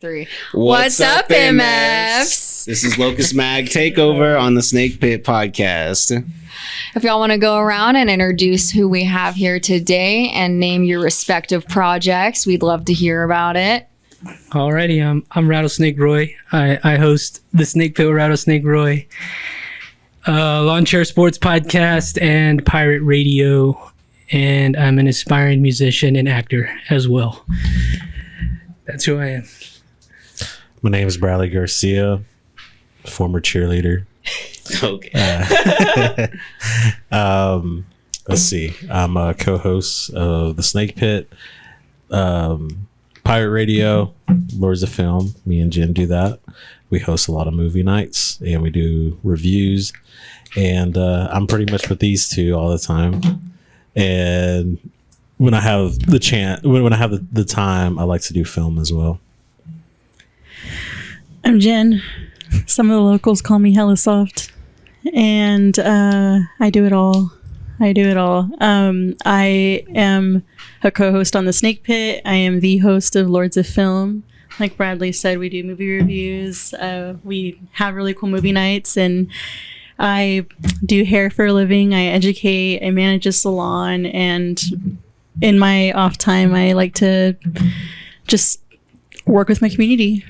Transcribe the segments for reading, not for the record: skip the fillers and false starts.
3. What's up, MFs? This is Locus Mag Takeover on the Snake Pit podcast. If y'all want to go around and introduce who we have here today and name your respective projects, we'd love to hear about it. Alrighty, I'm Rattlesnake Roy. I host the Snake Pit with Rattlesnake Roy, Lawn Chair Sports Podcast, and Pirate Radio, and I'm an aspiring musician and actor as well. That's who I am. My name is Bradley Garcia, former cheerleader. Okay. Let's see. I'm a co-host of the Snake Pit, Pirate Radio, Lords of Film. Me and Jen do that. We host a lot of movie nights and we do reviews. And I'm pretty much with these two all the time. And when I have the chance, when I have the time, I like to do film as well. I'm Jen. Some of the locals call me Hella Soft, and I do it all. I am a co-host on the Snake Pit. I am the host of Lords of Film. Like Bradley said, we do movie reviews. We have really cool movie nights, and I do hair for a living. I educate. I manage a salon, and in my off time, I like to just work with my community.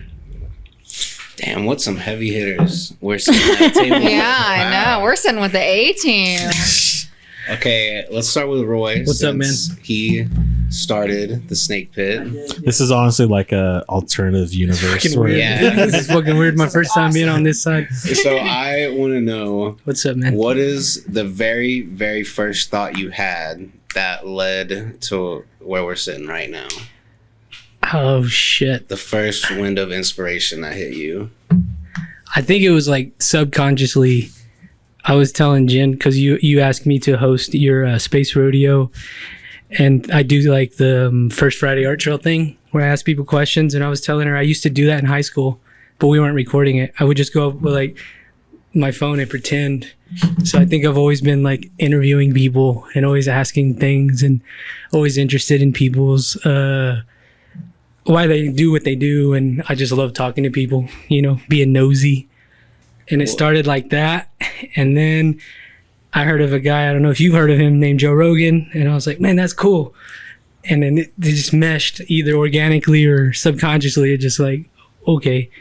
Damn, what some heavy hitters we're sitting at the table. Yeah, I know. We're sitting with the A-team. Okay, let's start with Roy. What's up, man? He started the Snake Pit. This is honestly like a alternative universe. Fucking weird. Yeah. This is fucking weird. My first time being on this side. So I want to know, What's up, man? what is the very, very first thought you had that led to where we're sitting right now? Oh, shit. The first wind of inspiration that hit you. I think it was like subconsciously. I was telling Jen, because you asked me to host your space rodeo, and I do like the First Friday Art Trail thing where I ask people questions, and I was telling her I used to do that in high school, but we weren't recording it. I would just go up with like my phone and pretend. So I think I've always been like interviewing people and always asking things and always interested in people's why they do what they do, and I just love talking to people, being nosy. And it started like that, and then I heard of a guy, I don't know if you've heard of him, named Joe Rogan, and I was like, man, that's cool. And then it just meshed either organically or subconsciously. It just like, okay.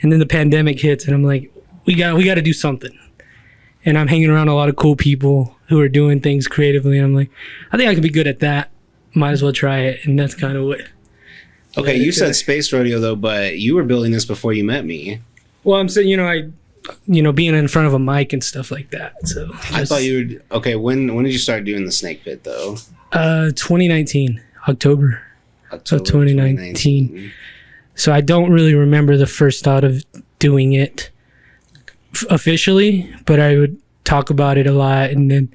And then the pandemic hits, and I'm like, we got to do something. And I'm hanging around a lot of cool people who are doing things creatively, and I'm like, I think I could be good at that. Might as well try it. And that's kind of what. Okay, you said space rodeo though, but you were building this before you met me. Well, I'm saying, being in front of a mic and stuff like that. So I thought you were okay. When did you start doing the Snake Pit though? 2019, October of October 2019. So I don't really remember the first thought of doing it officially, but I would talk about it a lot, and then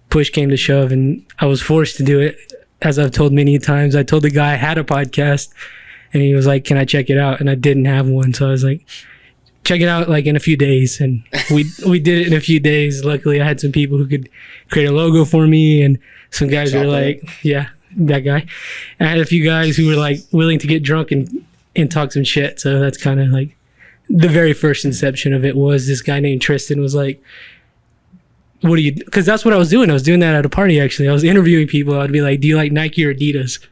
push came to shove, and I was forced to do it. As I've told many times, I told the guy I had a podcast, and he was like, can I check it out? And I didn't have one. So I was like, check it out like in a few days. And we did it in a few days. Luckily, I had some people who could create a logo for me, and some guys were like, yeah, that guy. I had a few guys who were like willing to get drunk and talk some shit. So that's kind of like the very first inception of it. Was this guy named Tristan was like, what do you, because that's what I was doing. I was doing that at a party, actually. I was interviewing people. I'd be like, do you like Nike or Adidas?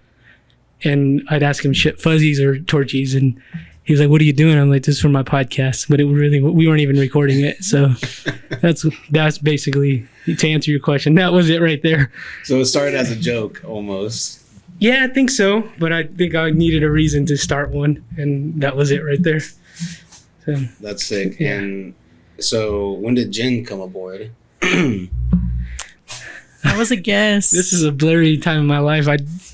And I'd ask him shit, fuzzies or torchies. And he was like, what are you doing? I'm like, this is for my podcast. But we weren't even recording it. So that's basically, to answer your question, that was it right there. So it started as a joke almost. Yeah, I think so. But I think I needed a reason to start one. And that was it right there. So That's sick. Yeah. And so when did Jen come aboard? I was a guess. this is a blurry time in my life.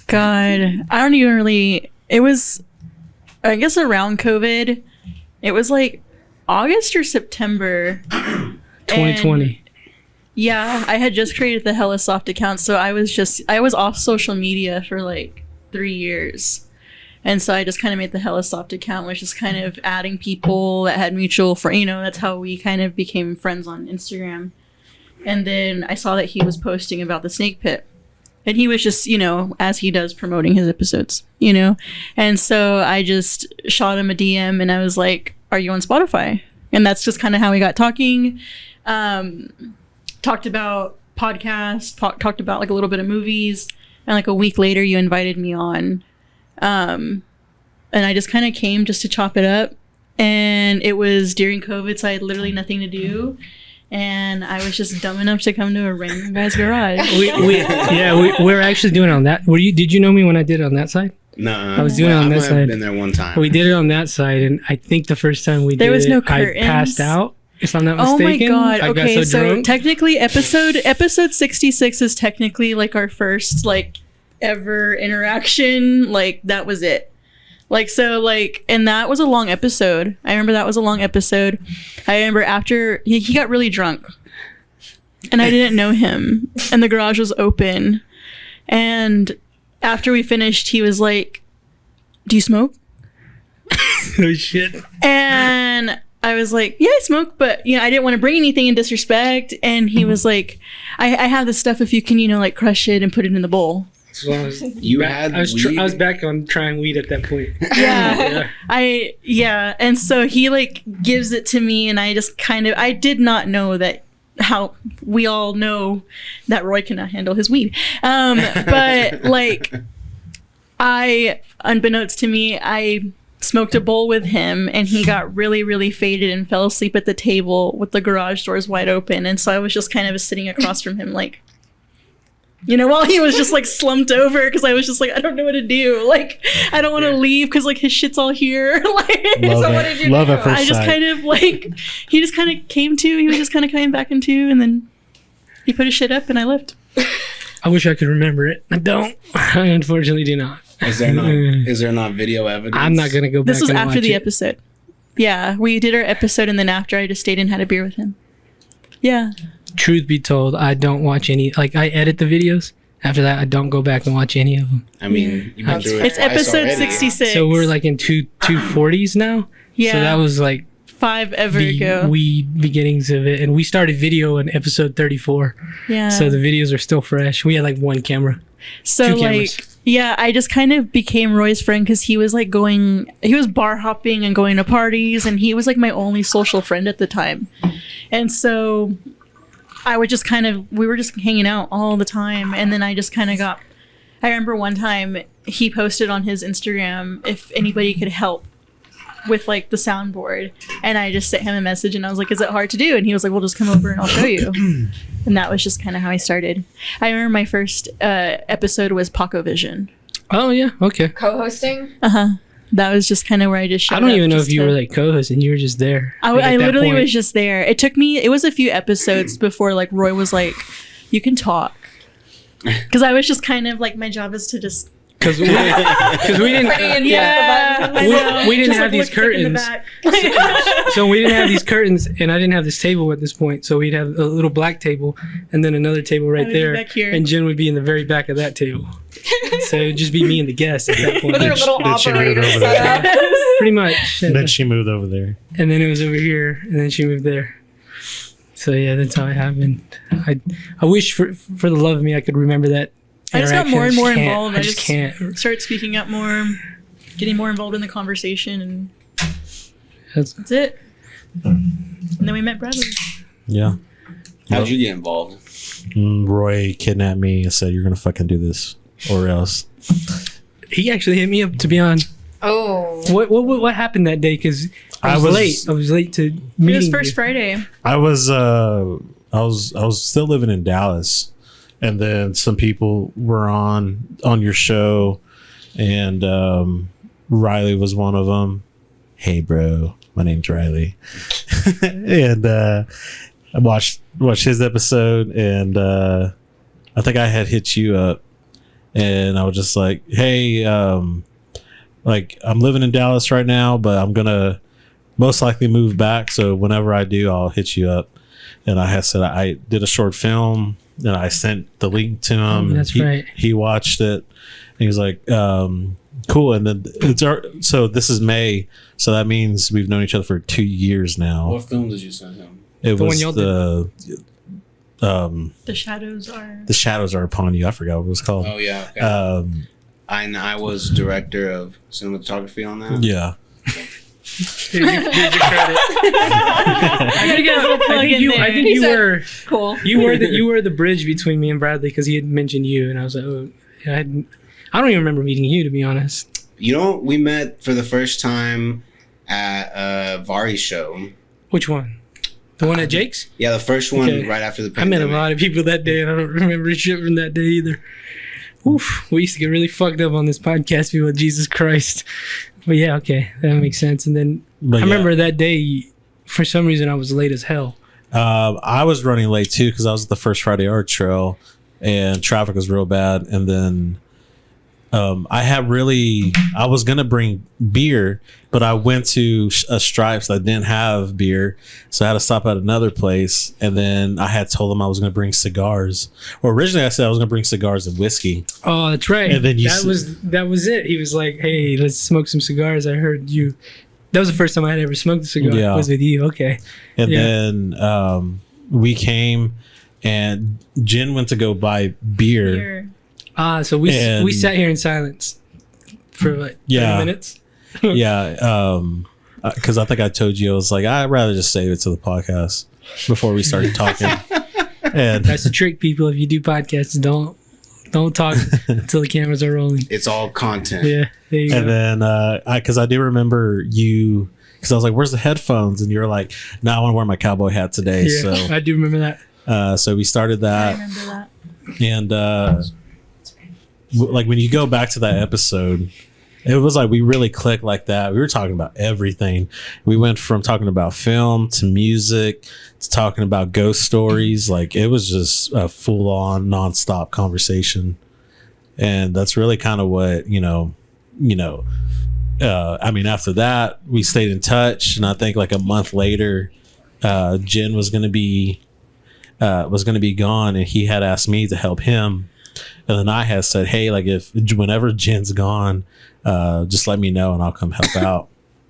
God, I don't even really. It was, I guess, around COVID. It was like August or September. 2020. And yeah, I had just created the Hella Soft account, so I was off social media for like 3 years. And so I just kind of made the Hella Soft account, which is kind of adding people that had mutual friends. That's how we kind of became friends on Instagram. And then I saw that he was posting about the Snake Pit. And he was just, as he does, promoting his episodes, And so I just shot him a DM and I was like, are you on Spotify? And that's just kind of how we got talking. Talked about podcasts, talked about like a little bit of movies. And like a week later, you invited me on. And I just kind of came just to chop it up. And it was during COVID, so I had literally nothing to do. And I was just dumb enough to come to a random guy's garage. We're actually doing it on that. Did you know me when I did it on that side? No, I was doing it on that side. I've been there one time. We did it on that side, and I think the first time we did was it, no I curtains. passed out. If I'm not Oh mistaken. my god! I Okay, got so drunk. Technically, episode 66 is technically like our first like ever interaction. Like that was it. And that was a long episode. I remember that was a long episode. I remember after he got really drunk, and I didn't know him, and the garage was open, and after we finished, he was like, "Do you smoke?" Oh shit! And I was like, yeah, I smoke, but I didn't want to bring anything in disrespect. And he was like, I have this stuff if you can, like crush it and put it in the bowl. So I was, weed? I was back on trying weed at that point. Yeah. And so he like gives it to me, and I just I did not know that how we all know that Roy cannot handle his weed. But like unbeknownst to me, I smoked a bowl with him, and he got really, really faded and fell asleep at the table with the garage doors wide open. And so I was just kind of sitting across from him, like, while he was just like slumped over, because I was just like, I don't know what to do. Like, I don't want to leave because like his shit's all here. Like, so what did you do? I just kind of like, he just kind of came to. He was just kind of coming back into, and then he put his shit up, and I left. I wish I could remember it. I don't. I unfortunately do not. Is there not video evidence? I'm not gonna go back. This was and after watch the it. episode. Yeah, we did our episode, and then after I just stayed and had a beer with him. Yeah. Truth be told, I don't watch any. Like I edit the videos. After that, I don't go back and watch any of them. I mean, you've been through it It's twice episode already. 66. So we're like in 240s now. Yeah. So that was like 5 ever the ago. beginnings of it, and we started video in episode 34. Yeah. So the videos are still fresh. We had like one camera. So two like, cameras. yeah, I just kind of became Roy's friend because he was like he was bar hopping and going to parties, and he was like my only social friend at the time. And so I would just we were just hanging out all the time. And then I just kind of I remember one time he posted on his Instagram if anybody could help with like the soundboard. And I just sent him a message, and I was like, is it hard to do? And he was like, well, just come over and I'll show you. And that was just kind of how I started. I remember my first episode was Paco Vision. Oh yeah, okay. Co-hosting? That was just kind of where I just showed I don't up even know just if you to- were like co-hosting. You were just there. I Like, at that literally point. was just there. It was a few episodes before like Roy was like, you can talk. Because I was just kind of like, my job is to just... Because we didn't. We didn't Just, have these look thick in the curtains. back. So we didn't have these curtains, and I didn't have this table at this point. So we'd have a little black table, and then another table right would be there, back here. and Jen would be in the very back of that table. So it'd just be me and the guest at that point. With her little Did she move operator over there? setup. Pretty much. Then she moved over there. And then it was over here, and then she moved there. So yeah, that's how it happened. I wish for the love of me I could remember that. I just got interaction. more and more can't. involved. I just can't. Started speaking up more, getting more involved in the conversation, and That's- that's it. And then we met Bradley. Yeah. How'd you get involved? Roy kidnapped me and said, "You're gonna fucking do this, or else." He actually hit me up to be on. Oh. What happened that day? Because I was late. I was late to meeting. It was you. first Friday. I was still living in Dallas, and then some people were on your show, and Riley was one of them. Hey, bro, my name's Riley, and I watched his episode, and I think I had hit you up, and I was just like, hey, like I'm living in Dallas right now, but I'm gonna most likely move back. So whenever I do, I'll hit you up. And I had said I did a short film, and I sent the link to him. Oh, that's right. He watched it, and he was like, "Cool." And then so this is May, so that means we've known each other for 2 years now. What film did you send him? It The was one y'all the The shadows are. The Shadows Are Upon You. I forgot what it was called. Oh yeah. Okay. Um, I was director of cinematography on that. yeah. Here's your credit. I gotta get a plug in there. I think He you said- were Cool. you were the bridge between me and Bradley because he had mentioned you, and I was like, oh, yeah, I don't even remember meeting you, to be honest. You know, we met for the first time at Vari's show. Which one? The one at Jake's? Yeah, the first one Okay. right after the I met pandemic. a lot of people that day, and I don't remember shit from that day either. Oof, we used to get really fucked up on this podcast, people. Jesus Christ. But yeah, okay, that makes sense. And then But I yeah. remember that day, for some reason, I was late as hell. I was running late too because I was at the First Friday Art Trail and traffic was real bad. And then I was gonna bring beer, but I went to a Stripes that didn't have beer, so I had to stop at another place. And then I had told them I was gonna bring cigars. Well, originally I said I was gonna bring cigars and whiskey. Oh, that's right. And then that was it. He was like, "Hey, let's smoke some cigars." I heard you. That was the first time I had ever smoked a cigar. Yeah. Was with you. Okay. And Yeah. then we came, and Jen went to go buy beer. Here. So we And- sat here in silence for like 30 Yeah. minutes. Yeah, because I think I told you I was like, I'd rather just save it to the podcast before we started talking. And That's the trick, people. If you do podcasts, don't talk until the cameras are rolling. It's all content. Yeah. There you and go. then because I do remember you, because I was like, "Where's the headphones?" And you were like, "No, I want to wear my cowboy hat today." Yeah, I do remember that. So we started I that, remember that. and like when you go back to that episode, it was like we really clicked like that. We were talking about everything. We went from talking about film to music to talking about ghost stories. Like it was just a full on nonstop conversation. And that's really kind of what, I mean, after that we stayed in touch, and I think like a month later, Jen was going to be gone, and he had asked me to help him. And then I had said, hey, like whenever Jen's gone, just let me know and I'll come help out.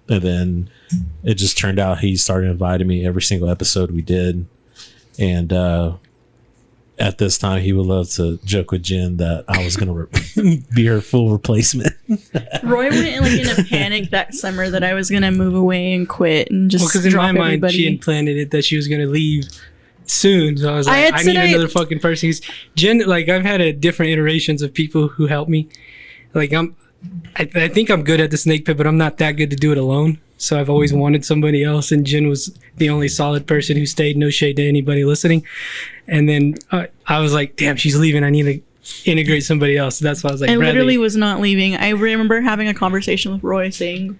And then it just turned out he started inviting me every single episode we did. And at this time, he would love to joke with Jen that I was going to be her full replacement. Roy went in a panic that summer that I was gonna move away and quit and just Well, because in drop my mind, everybody. she had planned it that she was going to leave soon. So I was I like, had I said need another fucking person. 'Cause Jen, like, I've had different iterations of people who help me. Like, I think I'm good at the snake pit, but I'm not that good to do it alone. So I've always wanted somebody else, and Jen was the only solid person who stayed. No shade to anybody listening. And then I was like, damn, she's leaving. I need to integrate somebody else. So that's why I was like, I Bradley. literally was not leaving. I remember having a conversation with Roy saying,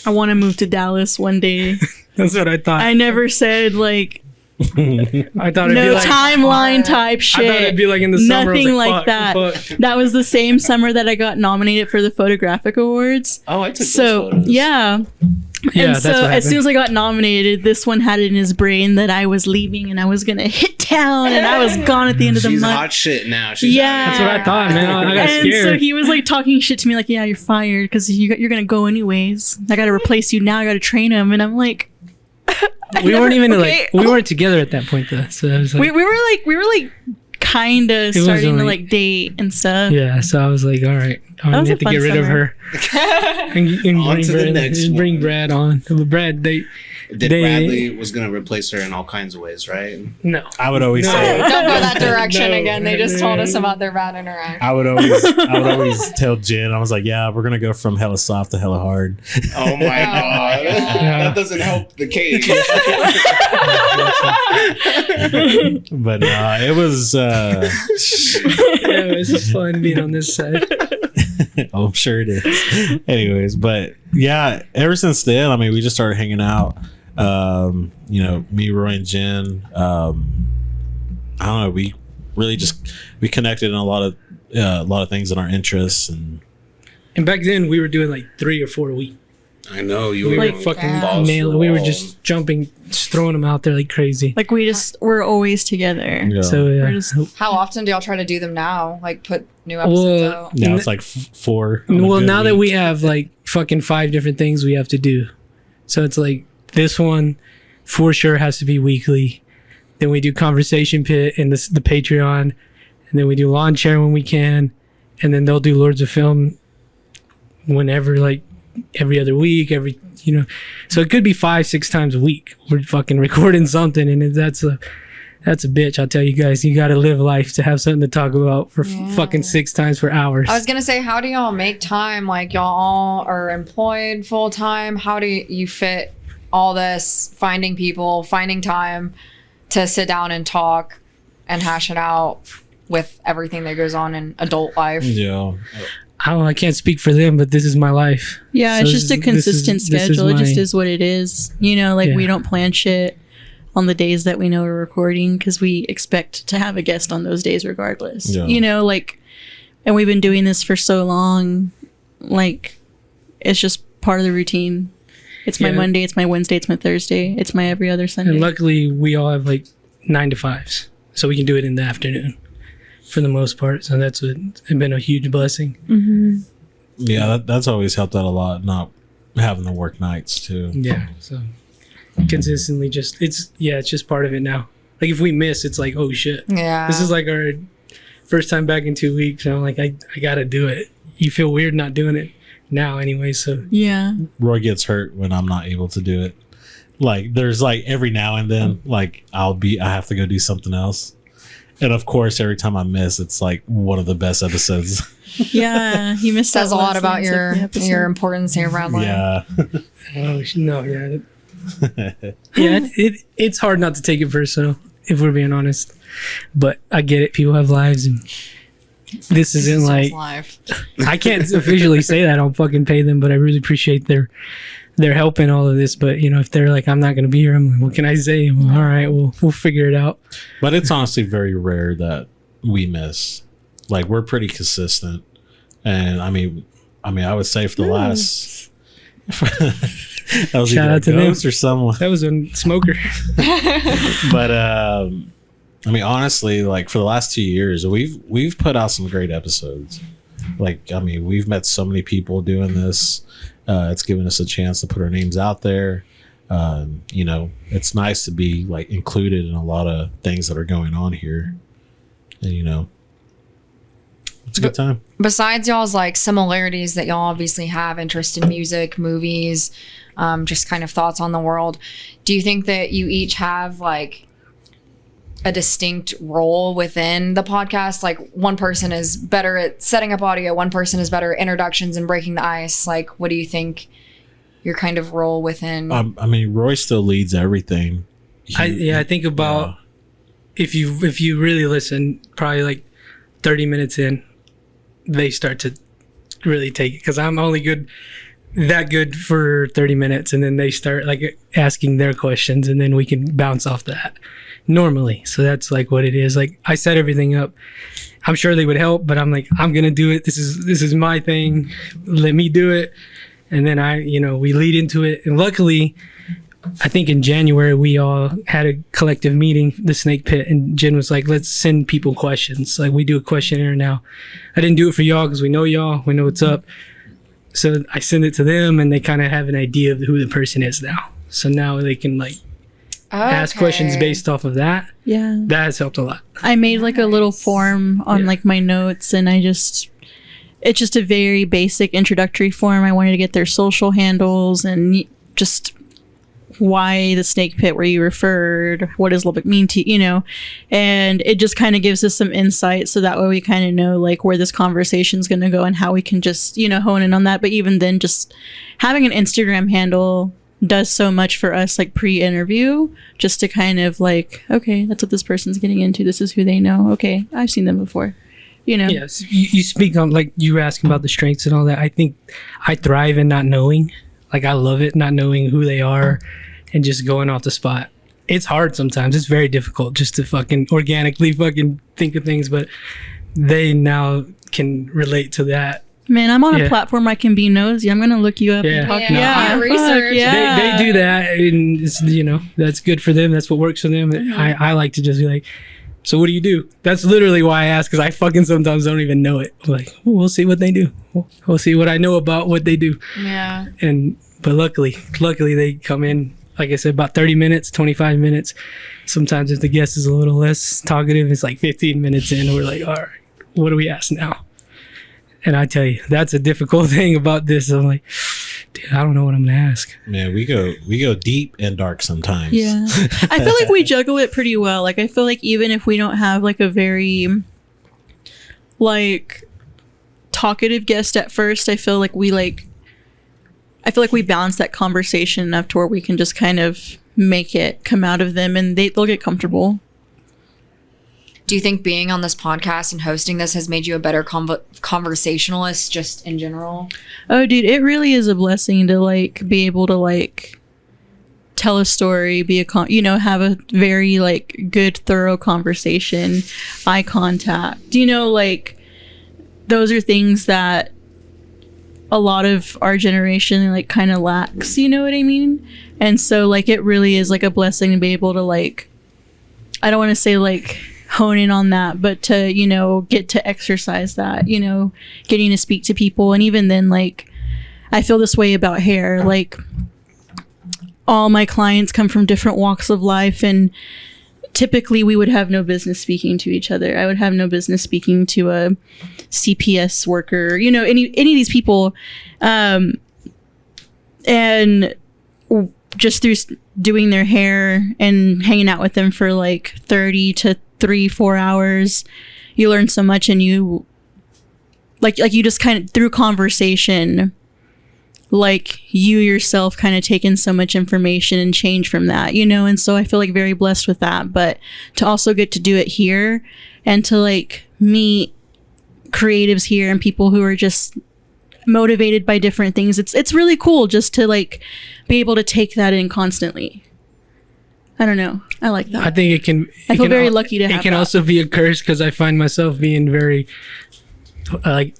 I want to move to Dallas one day. That's what I thought. I never said like I thought it'd be no like timeline type shit. I thought it'd be like in the summer. I was Nothing like, like fuck, that. fuck. That was the same summer that I got nominated for the photographic awards. Oh, I took So those photos. yeah. Yeah, And that's so what as happened. soon as I got nominated, this one had it in his brain that I was leaving and I was gonna hit town and I was gone at the end of the She's month. hot shit now. She's Yeah. That's what I thought, man. I got And scared. so he was like talking shit to me, like, "Yeah, you're fired because you're gonna go anyways. I got to replace you now. I got to train him." And I'm like, we weren't even okay. like we weren't together at that point though. So I was like, we were like kind of was starting to only- like date and stuff. yeah. So I was like, all right, I'm That was gonna a have to fun get rid of summer. her and On bring to the Brad, next just bring one. Brad on. But Brad, Did They- Bradley was gonna replace her in all kinds of ways, right? no. I would always No. say, Don't go that direction No. again. They just told us about their bad interaction. I would always tell Jen, I was like, yeah, we're going to go from hella soft to hella hard. Oh my god, that doesn't help the case. But it was, Yeah, it's just fun being on this side. oh, I'm sure it is. Anyways, but yeah, ever since then, I mean, we just started hanging out. Me, Roy, and Jen. I don't know. We really we connected in a lot of things in our interests, and And back then we were doing like 3 or 4 a week. I know you We were were Like, fucking damn. nailing. We were just jumping, just throwing them out there like crazy. Like we're always together. yeah. So yeah. We're just- How often do y'all try to do them now? Like put new episodes Well, out? Now it's like 4. on a Well, good now that week. we have like fucking 5 different things we have to do, so it's like this one for sure has to be weekly. Then we do Conversation Pit and the Patreon. And then we do Lawn Chair when we can. And then they'll do Lords of Film whenever, like every other week, so it could be 5-6 times a week. We're fucking recording something, and that's a bitch. I'll tell you guys, you got to live life to have something to talk about for fucking 6 times for hours. I was gonna say, how do y'all make time? Like, y'all all are employed full time. How do you fit all this? Finding people, finding time to sit down and talk and hash it out with everything that goes on in adult life. Yeah. I don't know, I can't speak for them, but this is my life. Yeah, So it's just a consistent schedule. It just my- is what it is. You know, like we Yeah. don't plan shit on the days that we know we're recording because we expect to have a guest on those days regardless. Yeah. You know, like, and we've been doing this for so long, like, it's just part of the routine. It's my Yeah. Monday, it's my Wednesday, it's my Thursday, it's my every other Sunday. And luckily, we all have like 9 to 5s, so we can do it in the afternoon for the most part. So it's been a huge blessing. Yeah, that's always helped out a lot, not having to work nights too. Yeah. So consistently, it's just part of it now. Like if we miss, it's like, oh shit. Yeah. This is like our first time back in 2 weeks. And I'm like, I gotta do it. You feel weird not doing it now anyway. So Yeah. Roy gets hurt when I'm not able to do it. Like there's like every now and then, like I have to go do something else. And of course, every time I miss, it's like one of the best episodes. Yeah. He missed says that a lot last about last your episode. importance here, Bradley. Yeah. oh no, yeah. Yeah, it's hard not to take it personal if we're being honest. But I get it. People have lives, and this isn't like life. I can't officially say that. I don't fucking pay them, but I really appreciate their help in all of this. But if they're like, I'm not gonna be here, I'm like, what can I say? Well, all right, we'll figure it out. But it's honestly very rare that we miss. Like we're pretty consistent, and I mean, I would say for the last. That was Shout either out a to them. ghost or someone. That was a smoker. But I mean, honestly, like for the last 2 years, we've put out some great episodes. Like, I mean, we've met so many people doing this. It's given us a chance to put our names out there. It's nice to be like included in a lot of things that are going on here, and it's a good time. Besides y'all's like similarities that y'all obviously have, interest in music, movies, just kind of thoughts on the world, do you think that you each have like a distinct role within the podcast? Like one person is better at setting up audio, one person is better at introductions and breaking the ice. Like what do you think your kind of role within? I mean, Roy still leads everything. I think about if you really listen, probably like 30 minutes in, they start to really take it because I'm only that good for 30 minutes, and then they start like asking their questions, and then we can bounce off that normally. So that's like what it is. Like I set everything up. I'm sure they would help, but I'm like, I'm gonna do it. This is my thing. Let me do it. And then we lead into it. And luckily, I think in January we all had a collective meeting, the Snake Pit, and Jen was like, let's send people questions. Like we do a questionnaire now. I didn't do it for y'all because we know y'all, we know what's up. So I send it to them, and they kind of have an idea of who the person is now. So now they can like ask questions based off of that. Yeah. That has helped a lot. I made like a little form on like my notes, and it's just a very basic introductory form. I wanted to get their social handles and just why the Snake Pit where you referred, what does Lubbock mean to you, and it just kind of gives us some insight, so that way we kind of know like where this conversation is going to go and how we can just hone in on that. But even then, just having an Instagram handle does so much for us, like pre-interview, just to kind of like, okay, that's what this person's getting into, this is who they know, okay, I've seen them before. Yes, you speak on, like, you were asking about the strengths and all that. I think I thrive in not knowing. Like, I love it, not knowing who they are and just going off the spot. It's hard sometimes. It's very difficult just to fucking organically fucking think of things, but they now can relate to that. Man, I'm on a platform I can be nosy. I'm going to look you up and talk to you. Yeah, research. Yeah. They do that, and it's, that's good for them. That's what works for them. I like to just be like, so what do you do? That's literally why I ask, because I fucking sometimes don't even know it. Like, we'll see what they do. We'll see what I know about what they do. Yeah. But luckily they come in like I said, about 30 minutes, 25 minutes. Sometimes if the guest is a little less talkative, it's like 15 minutes in, and we're like, all right, what do we ask now? And I tell you, that's a difficult thing about this. I'm like, dude, I don't know what I'm gonna ask. Man, we go deep and dark sometimes. Yeah. I feel like we juggle it pretty well. Like, I feel like even if we don't have like a very like talkative guest at first, I feel like we balance that conversation enough to where we can just kind of make it come out of them, and they'll get comfortable. Do you think being on this podcast and hosting this has made you a better conversationalist just in general? Oh, dude, it really is a blessing to like be able to like tell a story, have a very like good, thorough conversation, eye contact. Like those are things that a lot of our generation like kind of lacks. You know what I mean? And so like it really is like a blessing to be able to like, I don't want to say like hone in on that, but to get to exercise that, getting to speak to people. And even then, like I feel this way about hair. Like all my clients come from different walks of life, and typically we would have no business speaking to each other. I would have no business speaking to a CPS worker, any of these people, and just through doing their hair and hanging out with them for like 30 to 3-4 hours, you learn so much, and you like you just kind of through conversation, like you yourself kind of take in so much information and change from that, and so I feel like very blessed with that. But to also get to do it here and to like meet creatives here and people who are just motivated by different things, it's really cool just to like be able to take that in constantly. I don't know. I like that. I think it can. I feel very lucky to have it can that. also be a curse because I find myself being very like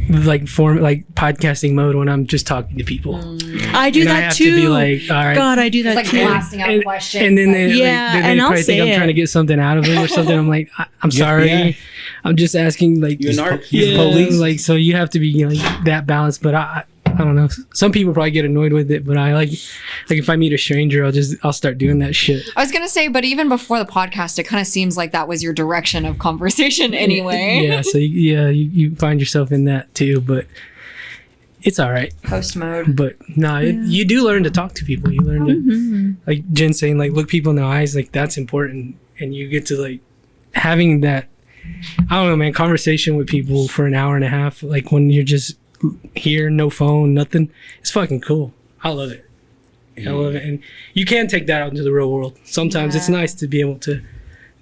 podcasting mode when I'm just talking to people. I do And that I have too. to be like, all right. God, I do that It's like too. blasting out questions. And then they, Yeah, then they and I'll probably think say I'm trying to it. get something out of them or something. I'm like, I'm sorry. yeah. I'm just asking, like, You a narc? yeah, police? like, so you have to be like that balanced. But I don't know. Some people probably get annoyed with it, but I like if I meet a stranger, I'll start doing that shit. I was gonna say, but even before the podcast, it kind of seems like that was your direction of conversation anyway. Yeah. So you find yourself in that too, but it's all right. Host mode. But no, you do learn to talk to people. You learn to, like Jen saying, like look people in the eyes. Like that's important, and you get to like having that. I don't know, man. Conversation with people for an hour and a half, like when you're just here, no phone, nothing. It's fucking cool. I love it. I love it, and you can take that out into the real world. Sometimes it's nice to be able to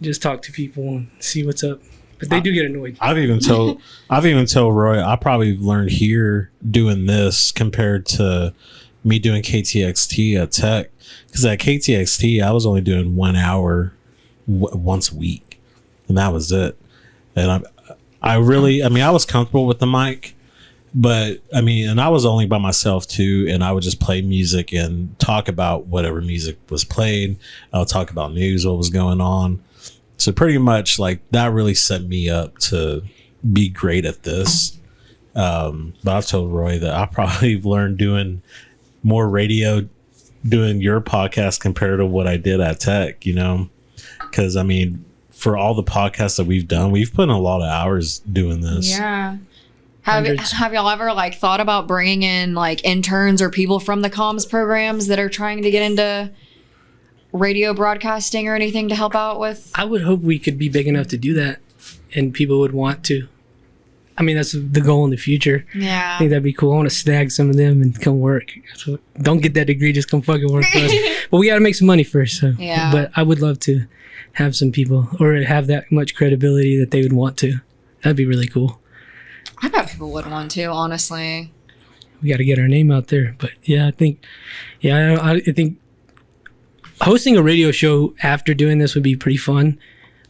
just talk to people and see what's up. But they do get annoyed. I've even told Roy I probably learned here doing this compared to me doing KTXT at Tech, because at KTXT I was only doing 1 hour once a week, and that was it. And I was comfortable with the mic, but and I was only by myself too, and I would just play music and talk about whatever music was played. I would talk about news, what was going on. So pretty much like that really set me up to be great at this. But I've told Roy that I probably learned doing more radio, doing your podcast compared to what I did at Tech, because for all the podcasts that we've done, we've put in a lot of hours doing this. Yeah. Hundreds. Have y'all ever like thought about bringing in like interns or people from the comms programs that are trying to get into radio broadcasting or anything to help out with? I would hope we could be big enough to do that, and people would want to. That's the goal in the future. I Yeah. think that'd be cool. I want to snag some of them and come work. So don't get that degree, just come fucking work for us. But we got to make some money first. So. Yeah. But I would love to have some people or have that much credibility that they would want to. That'd be really cool. I bet people would want to, honestly. We got to get our name out there. But yeah, I think hosting a radio show after doing this would be pretty fun.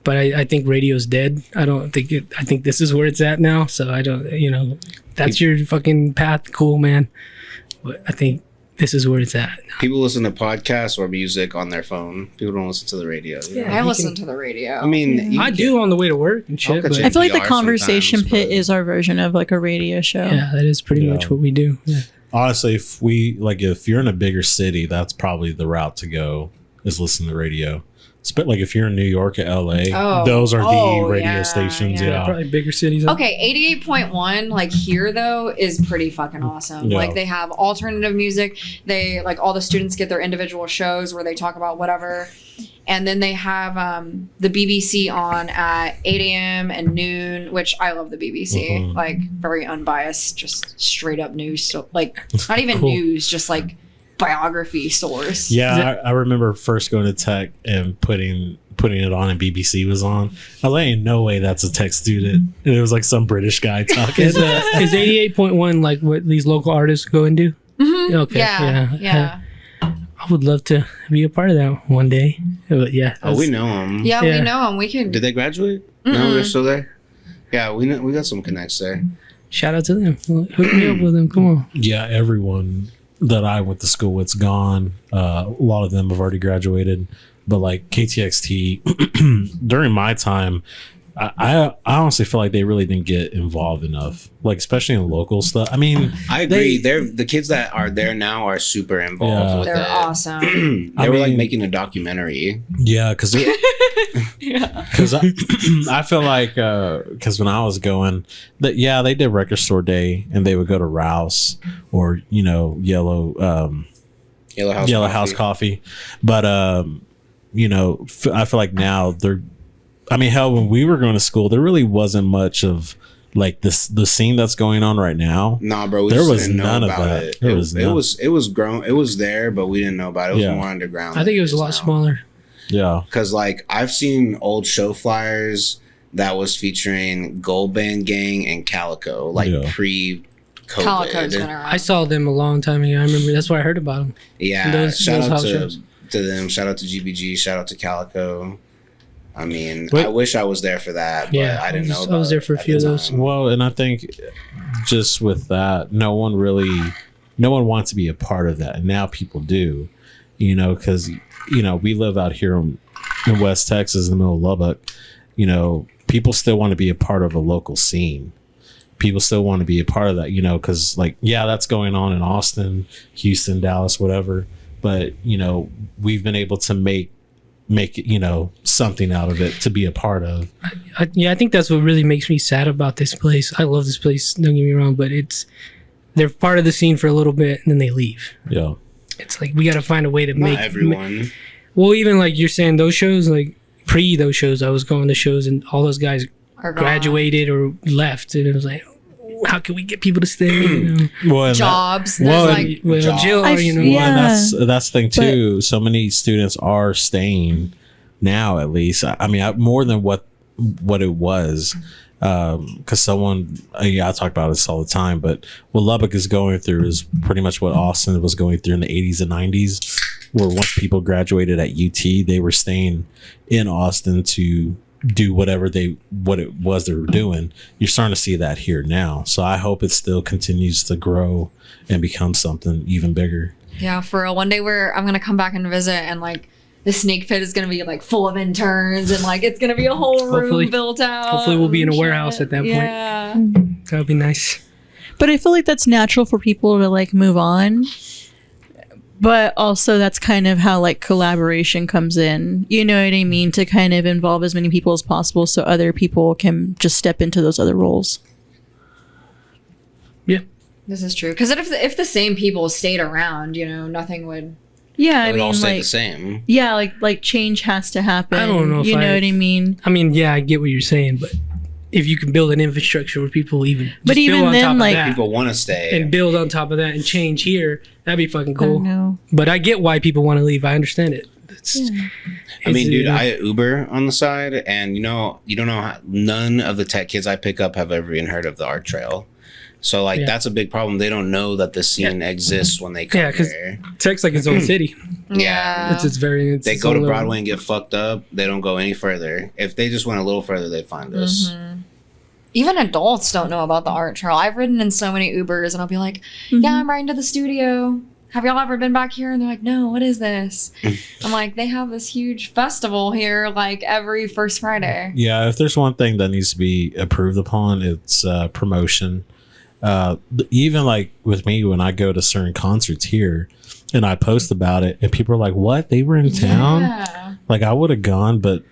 But I think radio's dead. I think this is where it's at now. So I don't, that's your fucking path. Cool, man. But I think this is where it's at. People listen to podcasts or music on their phone. People don't listen to the radio. I listen to the radio. I do on the way to work and shit. I'll catch But it. I feel like the NPR conversation sometimes, pit but- is our version of like a radio show. yeah, that is pretty much what we do. Yeah. honestly, if you're in a bigger city, that's probably the route to go, is listen to the radio. Like if you're in New York or LA, those are the radio stations. Yeah. Probably bigger cities. Okay, 88.1, like here though, is pretty fucking awesome. Yeah. Like they have alternative music. They like all the students get their individual shows where they talk about whatever. And then they have the BBC on at 8 a.m. and noon, which I love the BBC. Mhm. Like very unbiased, just straight up news. So like not even Cool. news, just like biography source. Yeah, I remember first going to tech and putting it on, and BBC was on. I was like, ain't no way that's a tech student. And it was like some British guy talking. Is 88.1 like what these local artists go and do? Mhm. Okay. Yeah. I would love to be a part of that one day. But yeah. Oh, we know them. Yeah, Yeah. we know them. We can. Did they graduate? No, they're still there. Yeah, we got some connects there. Shout out to them. Hook me up with them. Come on. Yeah, everyone that I went to school with's gone. A lot of them have already graduated. But like KTXT, during my time, I honestly feel like they really didn't get involved enough, like especially in local stuff. I mean, I agree. They're the kids that are there now are super involved Yeah. with They're it. awesome. They were like mean- making a documentary. yeah, because I feel like because when I was going, that they did record store day, and they would go to Rouse or Yellow House Coffee, but I feel like now they're. I mean, hell, when we were going to school, there really wasn't much of like the scene that's going on right now. Nah, bro, we There just was didn't know none of about that. it. There It was was none. grown. It was there, but we didn't know about it. It was Yeah. more underground. I think it was a lot smaller. Yeah, Because like I've seen old show flyers that was featuring Gold Band Gang and Calico, like Yeah. pre-COVID. Calico's been around. I saw them a long time ago. I remember that's why I heard about them. Yeah, Those shout out house to shows. them. Shout out to GBG. Shout out to Calico. I mean, Wait. I wish I was there for that, but Yeah, I didn't know. I was there for a few of those. well, and I think just with that, no one wants to be a part of that, and now people do, because we live out here in West Texas, in the middle of Lubbock. People still want to be a part of a local scene. People still want to be a part of that, because that's going on in Austin, Houston, Dallas, whatever. But we've been able to make something out of it to be a part of. I think that's what really makes me sad about this place. I love this place. Don't get me wrong, but they're part of the scene for a little bit and then they leave. Yeah. It's like we got to find a way to Not make everyone. Well, even like you're saying, those shows, like pre those shows, I was going to shows and all those guys Are gone. graduated or left, and it was like, how can we get people to stay? Well, and Jobs. well, There's like Well, Jill, I you know, feel- Well, and Yeah. that's the thing too. So many students are staying now, at least. I mean, more than what it was, because someone, I talk about this all the time. But what Lubbock is going through is pretty much what Austin was going through in the 80s and 90s, where once people graduated at UT, they were staying in Austin to do what it was they were doing. You're starting to see that here now. So I hope it still continues to grow and become something even bigger. Yeah, for real. One day where I'm gonna come back and visit, and like the snake pit is gonna be like full of interns, and like it's gonna be a whole room Hopefully- built out. hopefully we'll be in a and warehouse shit. at that point. Yeah. that would be nice. But I feel like that's natural for people to like move on. But also that's kind of how like collaboration comes in. You know what I mean? To kind of involve as many people as possible so other people can just step into those other roles. Yeah. This is true. Because if the same people stayed around, nothing would. Yeah, I It would all mean stay like the same. yeah, like change has to happen. I don't know if you know I- what I mean? I mean, yeah, I get what you're saying, but if you can build an infrastructure where people even But just even build on then, top like- of that People want to stay. and build on top of that and change here, that'd be fucking I don't cool. know. But I get why people want to leave. I understand it. I mean, dude, it's, I Uber on the side, and you don't know how, none of the tech kids I pick up have ever even heard of the art trail. So like Yeah. that's a big problem. They don't know that the scene exists when they come Yeah, 'cause- here. Tech's like its own city. Yeah. It's very. It's They its go own to little- Broadway and get fucked up. They don't go any further. If they just went a little further, they'd find us. Even adults don't know about the art trail. I've ridden in so many Ubers, and I'll be like, "Yeah, I'm riding to the studio. Have y'all ever been back here?" And they're like, "No, what is this?" I'm like, "They have this huge festival here, like every first Friday." Yeah, if there's one thing that needs to be improved upon, it's promotion. Even like with me, when I go to certain concerts here and I post about it and people are like, what, they were in town? Yeah. Like I would have gone, but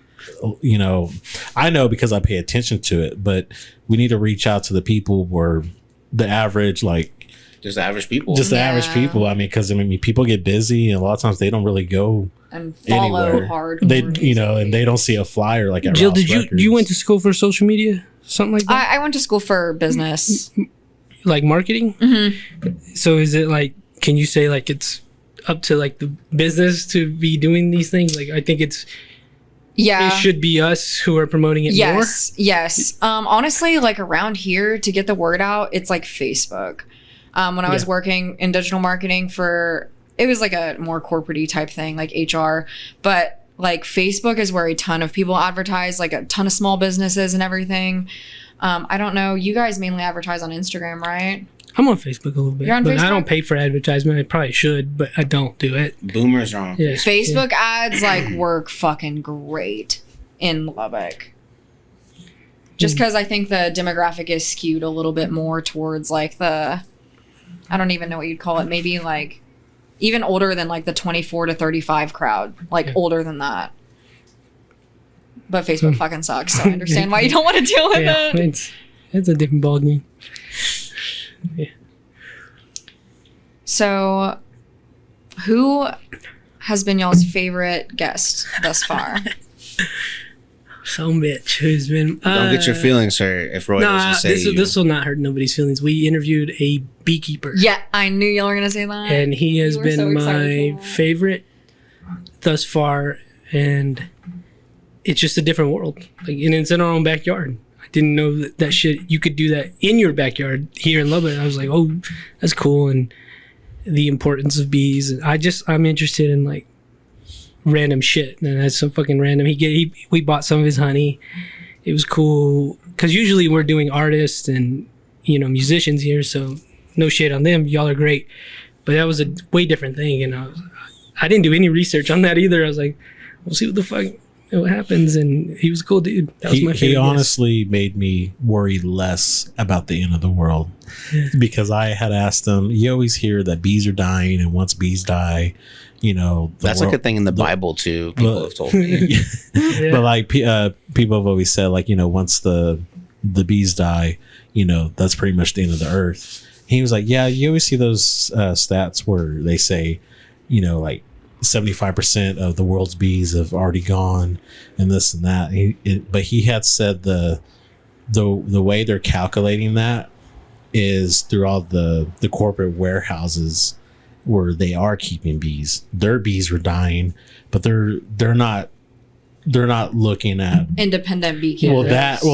you know, I know because I pay attention to it, but we need to reach out to the people where the average, like Just average people. just the average people. I mean, because I mean, people get busy and a lot of times they don't really go And follow anywhere. hard. They, you know, and they don't see a flyer like at Jill, Ross did you Records. you went to school for social media, something like that, I went to school for business. like marketing? Mm-hmm. So is it like, can you say like it's up to like the business to be doing these things? Like I think it Yeah. should be us who are promoting it Yes. Honestly, like around here to get the word out, it's like Facebook. When I was Yeah. working in digital marketing it was like a more corporate-y type thing, like HR. But like Facebook is where a ton of people advertise, like a ton of small businesses and everything. I don't know. You guys mainly advertise on Instagram, right? I'm on Facebook a little bit, You're on but I Facebook? don't pay for advertisement. I probably should, but I don't do it. Boomers are on. Yeah. Facebook ads like work fucking great in Lubbock. Just because I think the demographic is skewed a little bit more towards like I don't even know what you'd call it. Maybe like even older than like the 24 to 35 crowd, like older than that. But Facebook fucking sucks, so I understand why you don't want to deal with Yeah, it. it's a different ballgame. So, who has been y'all's favorite guest thus far? Some bitch who's been. Don't get your feelings hurt if Roy Nah, doesn't say you. this will not hurt nobody's feelings. We interviewed a beekeeper. Yeah, I knew y'all were gonna say that. And he has You were been so excited my for that. favorite thus far, and it's just a different world. Like, and it's in our own backyard. I didn't know that shit you could do that in your backyard here in Lubbock. I was like, oh, that's cool, and the importance of bees. And I'm interested in like random shit, and that's so fucking random. We bought some of his honey. It was cool because usually we're doing artists and musicians here, so no shade on them. Y'all are great, but that was a way different thing, and I didn't do any research on that either. I was like, we'll see what happens, and he was a cool dude. That was my favorite. He guest. honestly made me worry less about the end of the world because I had asked him. You always hear that bees are dying, and once bees die, That's like a thing in the Bible too. People have told me. Yeah. But like people have always said, like once the bees die, that's pretty much the end of the earth. He was like, yeah, you always see those stats where they say, like 75% of the world's bees have already gone, and this and that. But he had said the way they're calculating that is through all the corporate warehouses where they are keeping bees. Their bees were dying, but they're not looking at Independent beekeepers.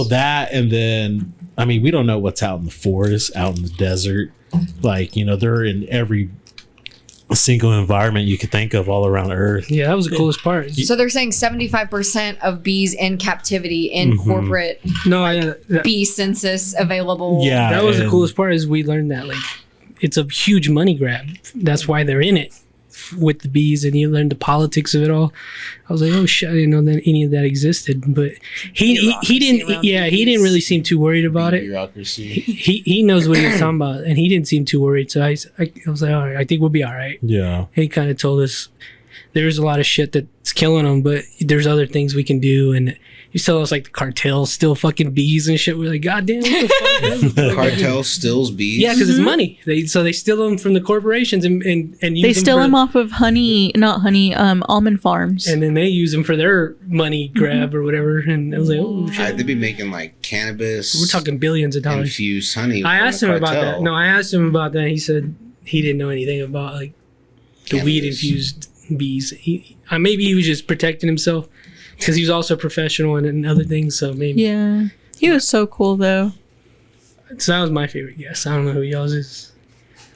that, and then I mean, we don't know what's out in the forest, out in the desert. Like, they're in every single environment you could think of all around Earth. Yeah, that was the coolest part. So they're saying 75% of bees in captivity in corporate No, bee census available. Yeah, that was the and- coolest part is we learned that like it's a huge money grab. That's why they're in it with the bees, and you learn the politics of it all. I was like, oh shit, I didn't know that any of that existed. But he didn't. Yeah, he didn't really seem too worried about it. Bureaucracy. He knows what he was talking about, and he didn't seem too worried. So I was like, all right, I think we'll be all right. Yeah. And he kind of told us there's a lot of shit that's killing them, but there's other things we can do. And he told us like the cartel still fucking bees and shit. We're like, God damn, what the fuck? Cartel steals bees. Yeah, because it's money. They steal them from the corporations and use They steal for, them off of almond farms. and then they use them for their money grab or whatever. And I was like, oh shit, They'd be making like cannabis. we're talking billions of dollars. infused honey. I from asked the him about cartel. that. No, I asked him about that. He said he didn't know anything about like the Cannabis. weed infused bees. Maybe he was just protecting himself because he was also professional and other things. So maybe. Yeah. He was so cool though. So that was my favorite guest. I don't know who y'all's is.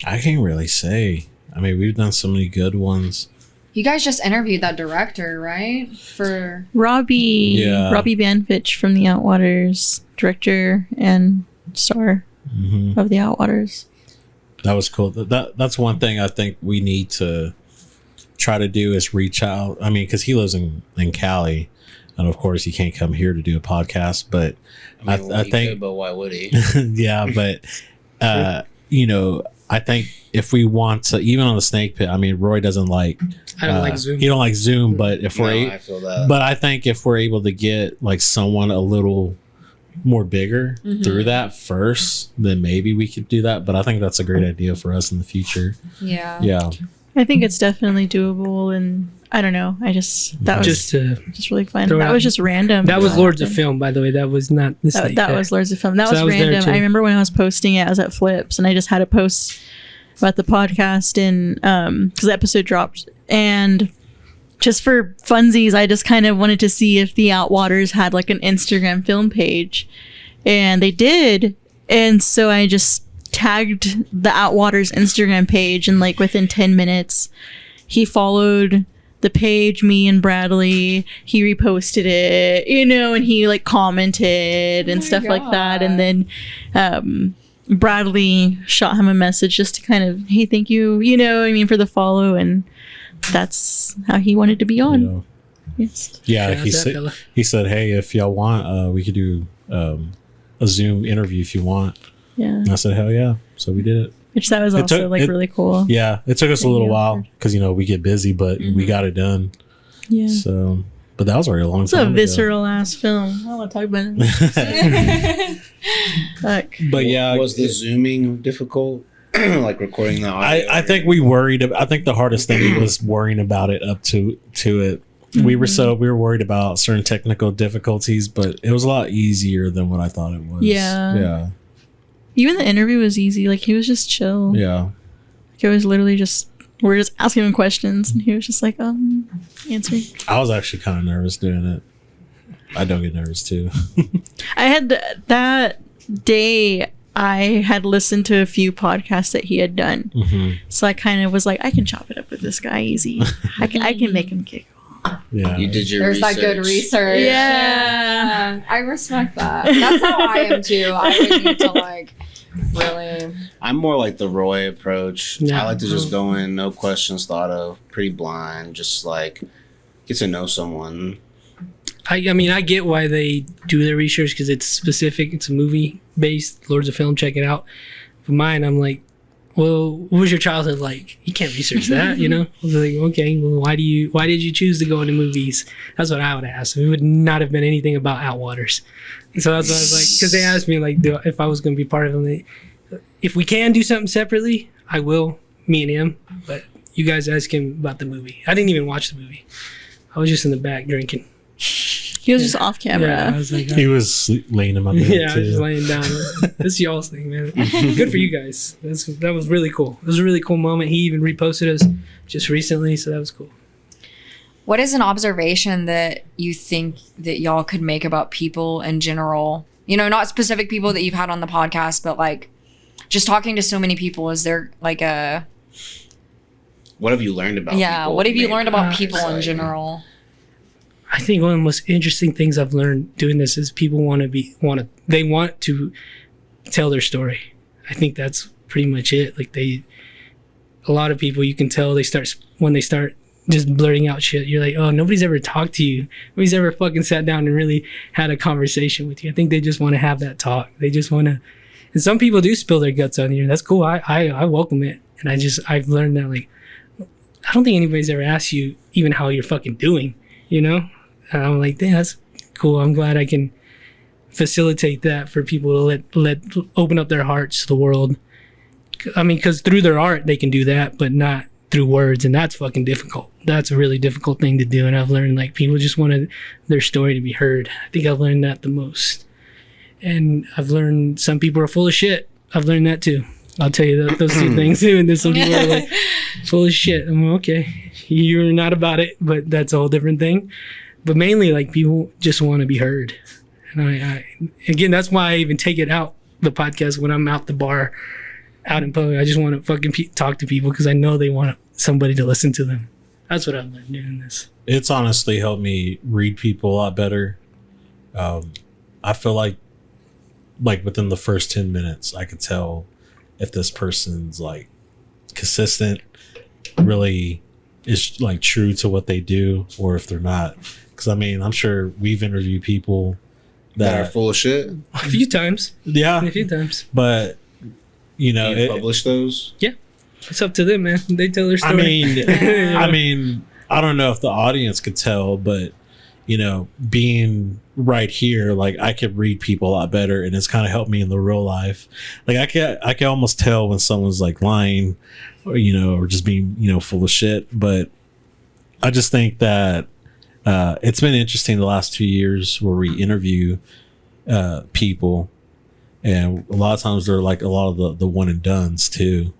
I can't really say. I mean, we've done so many good ones. You guys just interviewed that director, right? For Robbie Banfitch from the Outwaters, director and star of the Outwaters. That was cool. That's one thing I think we need to try to do is reach out. I mean, because he lives in Cali, and of course he can't come here to do a podcast. But I he think, could, but why would he? yeah. But you know, I think if we want to, even on the snake pit, I mean, Roy doesn't like. I don't like Zoom. He don't like Zoom, but if No, we're, I feel that. but I think if we're able to get like someone a little more bigger through that first, then maybe we could do that. But I think that's a great idea for us in the future. Yeah. Yeah. I think it's definitely doable, and I don't know. That was Just to just really fun. throw That out- was just random. that was That Lords of happened. Film, by the way. That was not the snake That pit. was Lords of Film. That So was that was there, random. too. I remember when I was posting it, I was at Flips, and I just had a post about the podcast, and because the episode dropped, and just for funsies, I just kind of wanted to see if the Outwaters had like an Instagram film page, and they did, and so I just tagged the Outwaters Instagram page, and like within 10 minutes, he followed the page, me and Bradley. He reposted it, you know, and he like commented and my stuff like that. God. And then Bradley shot him a message just to kind of, hey, thank you, you know, I mean, for the follow. And that's how he wanted to be You on. know. Yes. Yeah. Shout out He to that said, fella. he said, hey, if y'all want, we could do a Zoom interview if you want. Yeah. And I said, hell yeah. So we did it. Which that was It also took- like it- really cool. Yeah. It took us a Thank little you. while because, you know, we get busy, but we got it done. Yeah. So, but that was already a long It's time a ago. visceral ass film. I don't want to talk about it. Fuck. But yeah, Was the zooming difficult? Like recording the audio? I think we worried. I think the hardest thing was worrying about it up to it. We were worried about certain technical difficulties, but it was a lot easier than what I thought it was. Yeah. Yeah. Even the interview was easy. Like he was just chill. Yeah. Like, it was literally just we're just asking him questions, and he was just like, answering. I was actually kind of nervous doing it. I don't get nervous too. I had that day. I had listened to a few podcasts that he had done, so I kind of was like, I can chop it up with this guy easy. I can make him giggle. Yeah. You did your There's research. that good research. Yeah. I respect that. That's how I am too. I would need to like really. I'm more like the Roy approach. Yeah. I like to just go in, no questions thought of, pretty blind, just like get to know someone. I mean, I get why they do their research because it's specific. It's a movie based. Lords of Film, check it out. For mine, I'm like, well, what was your childhood like? You can't research that, you know? I was like, okay, well, why did you choose to go into movies? That's what I would ask. It would not have been anything about Outwaters. So that's what I was like, because they asked me like if I was going to be part of them. If we can do something separately, I will. Me and him, but you guys ask him about the movie. I didn't even watch the movie. I was just in the back drinking. He was just off camera. Yeah, I was like, He was laying in my bed yeah, I was just too. laying down. This y'all's thing, man. Good for you guys. That was really cool. It was a really cool moment. He even reposted us just recently, so that was cool. What is an observation that you think that y'all could make about people in general? You know, not specific people that you've had on the podcast, but like just talking to so many people. Is there like a What have you learned about people? What have you maybe? learned about Ah, people in like- general? I think one of the most interesting things I've learned doing this is people want to tell their story. I think that's pretty much it. Like a lot of people, you can tell when they start just blurting out shit. You're like, oh, nobody's ever talked to you. Nobody's ever fucking sat down and really had a conversation with you. I think they just want to have that talk. They just want to, and some people do spill their guts on you. That's cool. I welcome it. And I've learned that like, I don't think anybody's ever asked you even how you're fucking doing, you know? And I'm like, damn, that's cool. I'm glad I can facilitate that for people to let open up their hearts to the world. I mean, because through their art, they can do that, but not through words. And that's fucking difficult. That's a really difficult thing to do. And I've learned like people just wanted their story to be heard. I think I've learned that the most. And I've learned some people are full of shit. I've learned that too. I'll tell you those two things too. And there's some people are like full of shit. I'm like, okay, you're not about it, but that's a whole different thing. But mainly like people just want to be heard. And I again, that's why I even take it out the podcast when I'm out the bar, out in public. I just want to fucking talk to people because I know they want somebody to listen to them. That's what I've learned doing this. It's honestly helped me read people a lot better. I feel like within the first 10 minutes, I could tell if this person's like consistent, really is like true to what they do, or if they're not. Because I mean, I'm sure we've interviewed people That are that full of shit. A few times. yeah, A few times. but you know, Do you publish those? It's up to them, man. They tell their story. I mean, I don't know if the audience could tell, but you know, being right here, like I could read people a lot better, and it's kind of helped me in the real life. Like I can almost tell when someone's like lying, or you know, or just being full of shit. But I just think that it's been interesting the last 2 years where we interview people, and a lot of times they're like a lot of the one and dones too,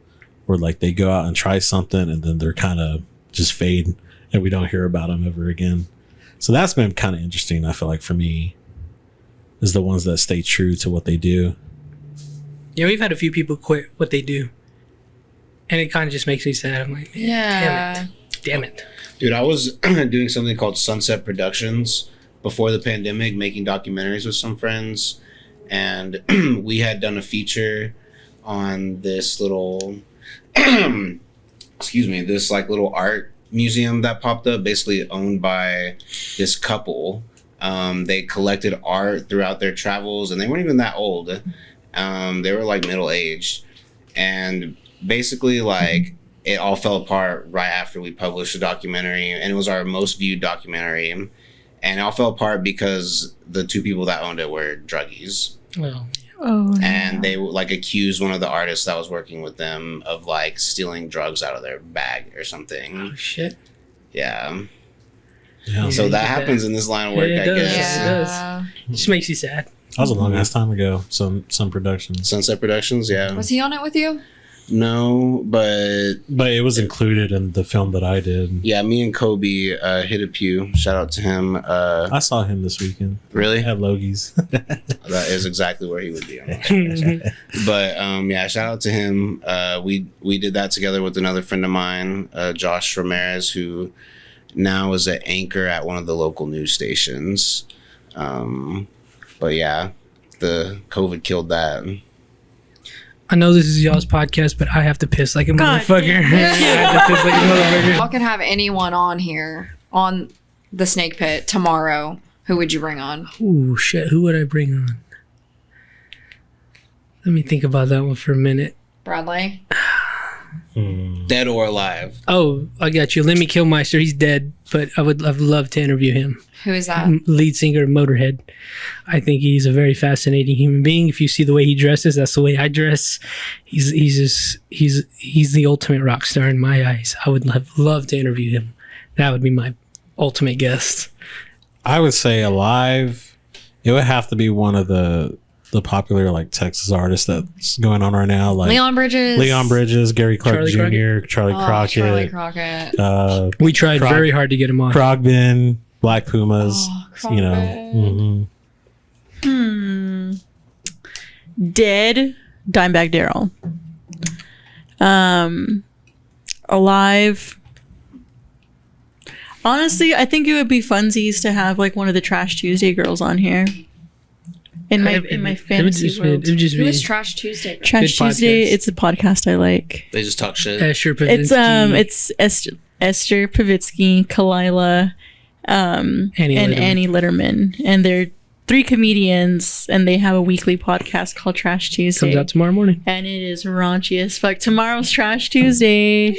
where like they go out and try something and then they're kind of just fade, and we don't hear about them ever again. So that's been kind of interesting. I feel like for me, is the ones that stay true to what they do. Yeah, we've had a few people quit what they do, and it kind of just makes me sad. I'm like, Yeah. damn it. Dude, I was doing something called Sunset Productions before the pandemic, making documentaries with some friends, and we had done a feature on this little, this like little art museum that popped up, basically owned by this couple. They collected art throughout their travels, and they weren't even that old. They were like middle aged, and basically like it all fell apart right after we published the documentary, and it was our most viewed documentary, and it all fell apart because the two people that owned it were druggies. Well, And they like accused one of the artists that was working with them of like stealing drugs out of their bag or something. oh shit. Yeah. Yeah, So you that get happens in this line of work, Yeah, it I does. guess. Yeah. does. It just makes you sad. that was a long ass time ago. Some productions, Sunset Productions, yeah. Was he on it with you? No, but but it was included in the film that I did. yeah, me and Kobe hit a pew. Shout out to him. I saw him this weekend Really? at Logi's. That is exactly where he would be. But yeah, shout out to him. We did that together with another friend of mine, Josh Ramirez, who now is an anchor at one of the local news stations. But yeah, the COVID killed that. I know this is y'all's podcast, but I have to piss like a God motherfucker. damn. I have to piss like a motherfucker. Y'all can have anyone on here on the Snake Pit tomorrow. Who would you bring on? Ooh, shit. Who would I bring on? Let me think about that one for a minute. Bradley? Dead or alive. Oh, I got you. Lemmy Kilmister. He's dead, but I've loved to interview him. Who is that? Lead singer of Motorhead. I think he's a very fascinating human being. If you see the way he dresses, that's the way I dress. He's the ultimate rock star in my eyes. I would love to interview him. That would be my ultimate guest. I would say alive. It would have to be one of the popular like Texas artists that's going on right now, like Leon Bridges. Gary Clark Charlie Jr., Crockett. Charlie Crockett, Charlie Crockett. We tried very hard to get him on. Krogben, Black Pumas. Oh, You know, Crockett. Dead, Dimebag Daryl. Alive. Honestly, I think it would be funsies to have like one of the Trash Tuesday girls on here. In my fantasy world. It would just Who be is Trash Tuesday? Trash Good Tuesday, podcast. it's a podcast I like. They just talk shit. Asher It's Pavinsky, it's Esther Pavitsky, Kalila, and Letterman. Annie Letterman, and they're 3 comedians, and they have a weekly podcast called Trash Tuesday. Comes out tomorrow morning. And it is raunchy as fuck. Tomorrow's Trash Tuesday.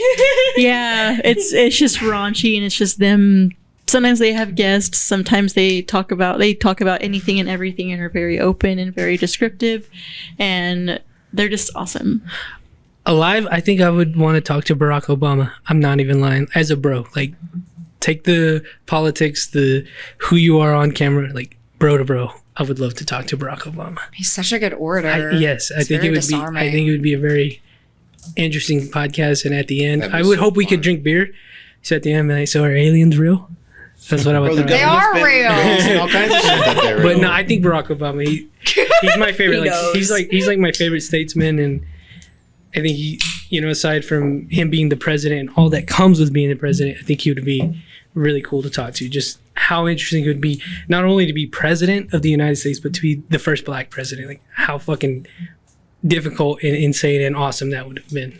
Yeah, it's just raunchy, and it's just them. Sometimes they have guests. Sometimes they talk about anything and everything, and are very open and very descriptive, and they're just awesome. Alive, I think I would want to talk to Barack Obama. I'm not even lying. As a bro, like, take the politics, the who you are on camera, like bro to bro. I would love to talk to Barack Obama. He's such a good orator. Yes, I It's think very it would disarming. be. I think it would be a very interesting podcast. And at the end, That'd be I would so hope we could fun. drink beer. So at the end, like, so are aliens real? That's what I would. Bro, the throw They out. government's are been real. releasing all kinds of shit that they're But real. no, I think Barack Obama. He's my favorite. He like he's knows. like my favorite statesman, and I think he, aside from him being the president and all that comes with being the president, I think he would be really cool to talk to. Just how interesting it would be, not only to be president of the United States, but to be the first black president. Like how fucking difficult and insane and awesome that would have been.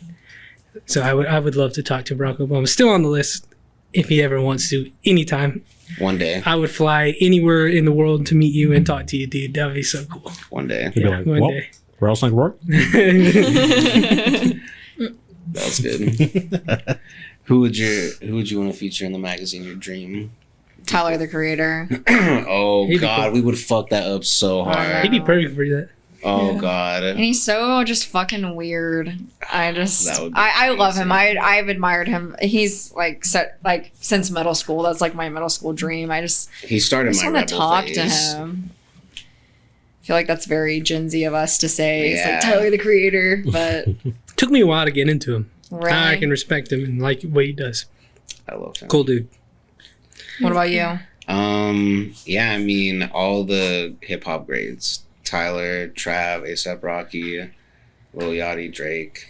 So I would love to talk to Barack Obama. Still on the list if he ever wants to, anytime. One day. I would fly anywhere in the world to meet you and talk to you, dude. That would be so cool. One day. You'd be like, One well, day. Rattlesnake Rock. That's good. Who would you want to feature in the magazine? Your dream? Tyler the Creator. Oh He'd be God, cool. we would fuck that up so hard. He'd be perfect for that. Oh And God. he's so just fucking weird. That would be I love him. amazing. I've admired him. He's like since middle school. That's like my middle school dream. I just He started my want rebel to talk phase. to him. I feel like that's very Gen Z of us to say. It's Yeah. like Tyler the Creator, but Took me a while to get into him. really. Now I can respect him and like what he does. I love him. Cool dude. What about you? Yeah, I mean all the hip hop grades: Tyler, Trav, ASAP Rocky, Lil Yachty, Drake.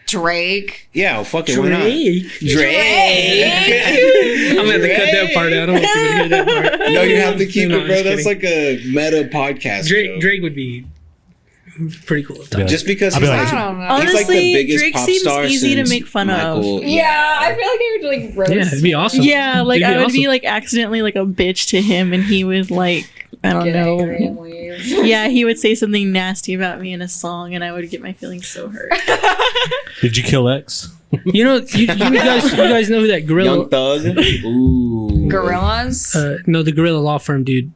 Drake. Yeah, well, fuck it, why not? Drake. I'm gonna have to cut that part out. I don't want you to hear that part. No, you have to keep No, it, bro. just That's kidding. like a meta podcast. joke. Drake would be pretty cool. Yeah. Just because I'll he's be like, like- I don't know. he's like the Honestly, biggest Drake pop seems star easy to since make fun of. Michael, Yeah, I feel like he would like roast. Yeah, it'd be awesome. Yeah, like It'd I would awesome. be like accidentally like a bitch to him, and he would like I don't Get angry know. and leave. Yeah, he would say something nasty about me in a song, and I would get my feelings so hurt. Did you kill X? You know, you guys know who that gorilla? Young Thug. Ooh. Gorillas. No, the gorilla law firm dude.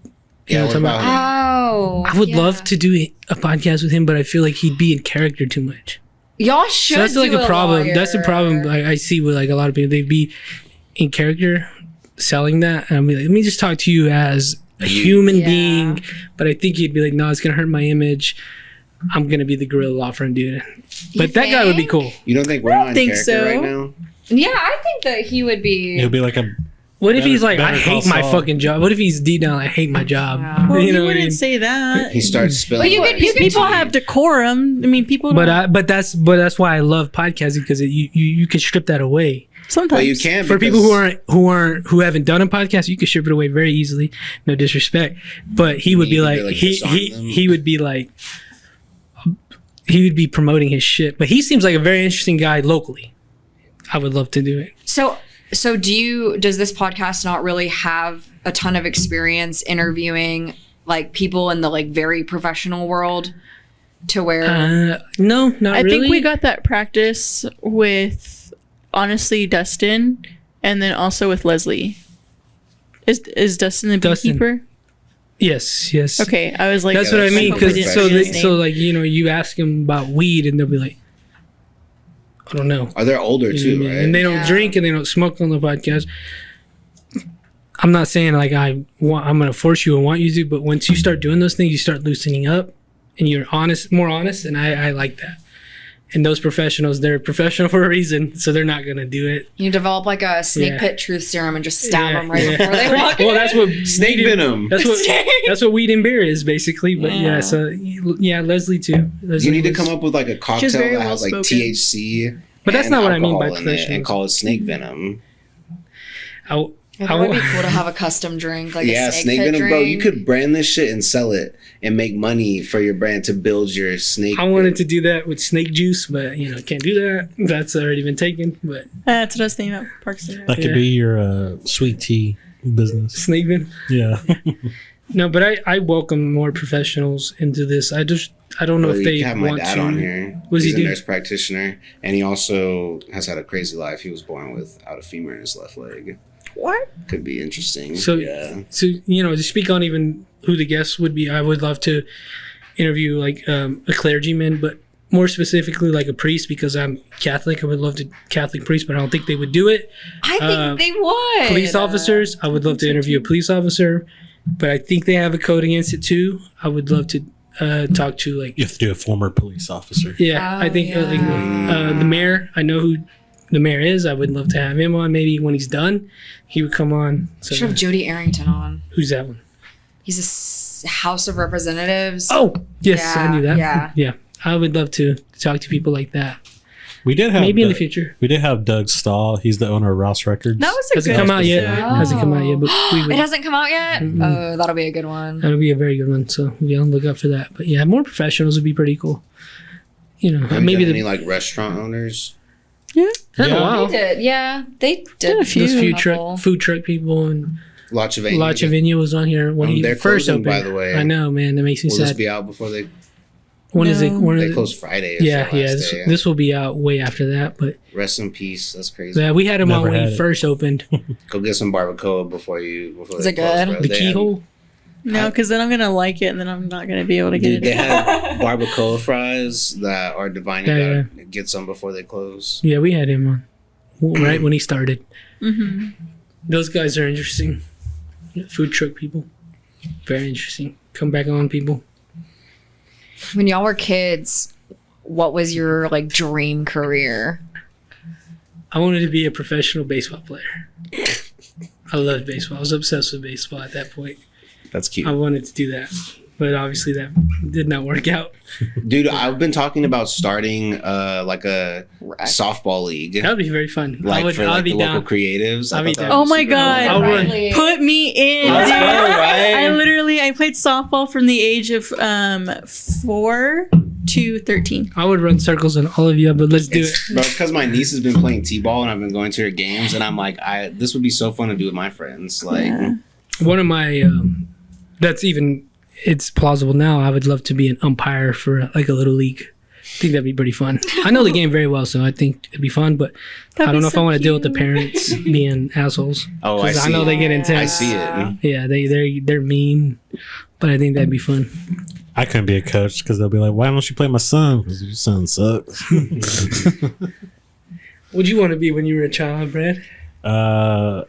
You know Yeah, what I'm what talking about about? him? Oh, I would yeah. love to do a podcast with him, but I feel like he'd be in character too much. Y'all should. So that's like do a problem. lawyer. That's a problem I see with like a lot of people. They'd be in character selling that, and I'm like, let me just talk to you as a human Yeah. being. But I think he'd be like, no, it's gonna hurt my image. I'm gonna be the gorilla law firm dude. But You that guy would be think? cool. You don't think we're not in think character so. right now? Yeah, I think that he would be. It'll be like a What if Better- he's like, I Better Call hate my Saul. fucking job? What if he's deep down, I hate my job? Yeah. Well, You you know what I wouldn't mean? say that. He starts spilling. you could- you could- People have decorum. I mean, people. But don't- that's why I love podcasting because you can strip that away. sometimes But you can't For people because who haven't done a podcast, you can strip it away very easily. No disrespect, but he would be You like really he disarm he them. he would be like he would be promoting his shit. But he seems like a very interesting guy locally. I would love to do it. So does this podcast not really have a ton of experience interviewing like people in the like very professional world to where No, not I really. think we got that practice with honestly Dustin, and then also with Leslie. Is Dustin the Dustin. beekeeper? yes. Okay, I was like, That's what I that's mean. hope Because I didn't so forget his so like you ask them about weed and they'll be like, I don't know. they're older You know too, what I mean? right? And they don't Yeah. drink and they don't smoke on the podcast. I'm not saying like I'm going to force you and want you to, but once you start doing those things, you start loosening up, and you're more honest, and I like that. And those professionals, they're professional for a reason, so they're not going to do it. you develop like a snake Yeah. pit truth serum and just stab Yeah, them right yeah. before they walk Well, in. that's what Snake weed and- venom. That's what weed and beer is basically. But yeah, Yeah. so yeah, Leslie too. Leslie You need to was- come up with like a cocktail very that has like well-spoken. THC. But that's and not what I mean by alcohol in it, professionals. and call it snake venom. That would be cool to have a custom drink, like Yeah, a snake pit venom, bro. You drink. could brand this shit and sell it and make money for your brand to build your snake. I wanted to do that with snake juice, but can't do that. That's already been taken. But That's what I was thinking about Parks and Rec. that could Yeah. be your sweet tea business. snake venom. Yeah. No, but I welcome more professionals into this. I don't know Well, if you they can have my want dad to. on here. What does He's he a do? nurse practitioner, and he also has had a crazy life. He was born without a femur in his left leg. What? Could be interesting. So yeah, to speak on even who the guests would be, I would love to interview like a clergyman, but more specifically like a priest because I'm Catholic. I would love to Catholic priest, but I don't think they would do it. I think they would. Police officers, I would love to interview a police officer, but I think they have a code against it too. I would love to talk to like You have to do a former police officer. yeah. Oh, I think the mayor. I know who the mayor is. I would love to have him on. Maybe when he's done, he would come on. So Should have Jody Arrington on. who's that one? He's a House of Representatives. Oh yes, I knew that. Yeah. I would love to talk to people like that. We did have Maybe in the Doug- future. We did have Doug Stahl. He's the owner of Rouse Records. That was a Hasn't good come out yet. episode. Oh. Hasn't come out yet, but we It would. hasn't come out yet? Mm-mm. Oh, that'll be a good one. That'll be a very good one. So yeah, look out for that. But yeah, more professionals would be pretty cool. have Maybe you done any the like restaurant owners? Yeah. I don't know, Yeah. wow. They did. Yeah, they did. a few. Those couple. food truck people and La Chavenia. La Chavenia was on here when he they're first closing, opened. by the way. I know, man. That makes me Will this sad. be out before they? When is it? No. When is They it? closed Friday. Yeah. This will be out way after that. But Rest in peace. That's crazy. yeah, we had them on Never when had he it. first opened. Go get some barbacoa before Is they it close, good? bro. The They keyhole. No, because then I'm gonna like it, and then I'm not gonna be able to get Dude, they it. have barbacoa fries that are divine. You Yeah, gotta get some before they close. Yeah, we had him on right when he started. Hmm. Those guys are interesting. Food truck people. Very interesting. Come back on, people. When y'all were kids, what was your like dream career? I wanted to be a professional baseball player. I loved baseball. I was obsessed with baseball at that point. That's cute. I wanted to do that, but obviously that did not work out. Dude, I've been talking about starting like a Rec. softball league. That would be very fun. Like for I'd like be the down. local creatives. I I'd be thought that down. would Oh be my super God. cool. I'll run. Put me in, Let's dude. go, right? I played softball from the age of 4 to 13. I would run circles on all of you, but let's do it. Bro, it's because my niece has been playing t-ball and I've been going to her games, and I'm like, this would be so fun to do with my friends. Like, Yeah. One of my, it's plausible now. I would love to be an umpire for like a little league. I think that'd be pretty fun. I know the game very well, so I think it'd be fun, but I don't know if I want to deal with the parents being assholes. oh, I 'Cause see. I know they get I intense. see it. Yeah, they're mean, but I think that'd be fun. I couldn't be a coach because they'll be like, "Why don't you play my son? Because your son sucks." What'd you want to be when you were a child, Brad? A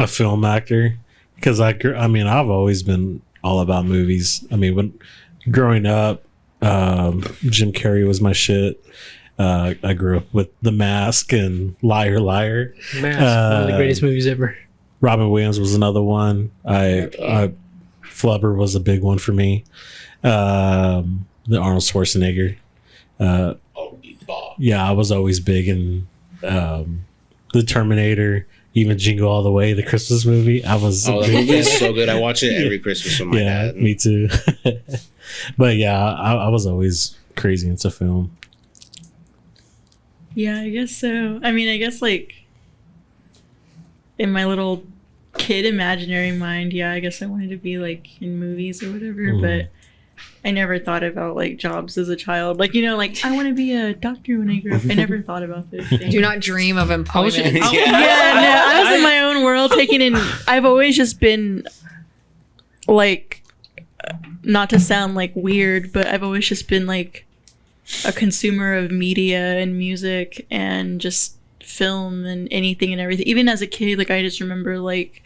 film actor, because I've always been all about movies. I mean, when growing up, Jim Carrey was my shit. I grew up with The Mask and Liar Liar. Mask, one of the greatest movies ever. Robin Williams was another one. Flubber was a big one for me. The Arnold Schwarzenegger. Yeah, I was always big in the Terminator, even Jingle All the Way, the Christmas movie. I was Oh, a the big movie is so good. I watch it every Christmas with my yeah, dad. me too. But yeah, I was always crazy into film. Yeah, I guess so. I mean, I guess like in my little kid imaginary mind, yeah, I guess I wanted to be like in movies or whatever, but I never thought about like jobs as a child. Like, like I want to be a doctor when I grow up. I never thought about those things. Do not dream of employment. Yeah, no, I was in my own world taking in. I've always just been like, not to sound like weird, but I've always just been like a consumer of media and music and just film and anything and everything. Even as a kid, like I just remember like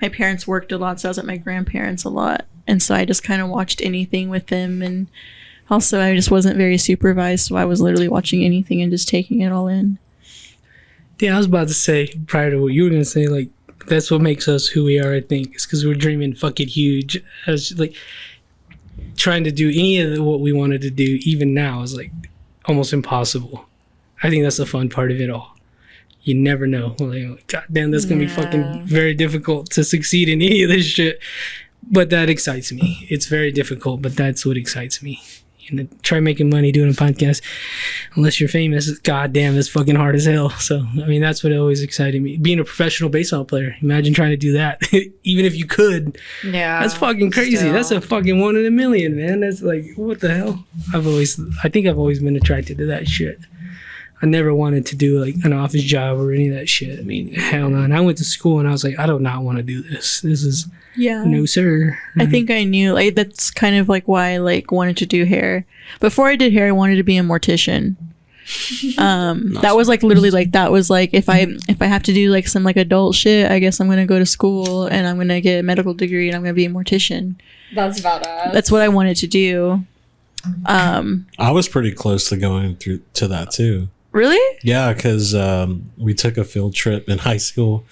my parents worked a lot, so I was at my grandparents a lot, and so I just kind of watched anything with them. And also, I just wasn't very supervised, so I was literally watching anything and just taking it all in. Yeah, I was about to say prior to what you were gonna say, like that's what makes us who we are. I think it's because we're dreaming fucking huge. As like trying to do any of what we wanted to do, even now, is like almost impossible. I think that's the fun part of it all. You never know. Like, God damn, that's gonna be fucking very difficult to succeed in any of this shit. But that excites me. It's very difficult, but that's what excites me. Try making money doing a podcast. Unless you're famous, god damn, it's fucking hard as hell. So, I mean, that's what always excited me. Being a professional baseball player, imagine trying to do that. Even if you could, Yeah. that's fucking crazy. still. That's a fucking 1 in a million, man. That's like, what the hell? I think I've always been attracted to that shit. I never wanted to do like an office job or any of that shit. I mean, hell no. And I went to school and I was like, I do not want to do this. This is Yeah. no sir. I think I knew like that's kind of like why I like wanted to do hair. Before I did hair, I wanted to be a mortician. That was like literally like that was like if I have to do like some like adult shit, I guess I'm gonna go to school and I'm gonna get a medical degree and I'm gonna be a mortician. That's about us. That's what I wanted to do. I was pretty close to going through to that too. Really? Yeah, because we took a field trip in high school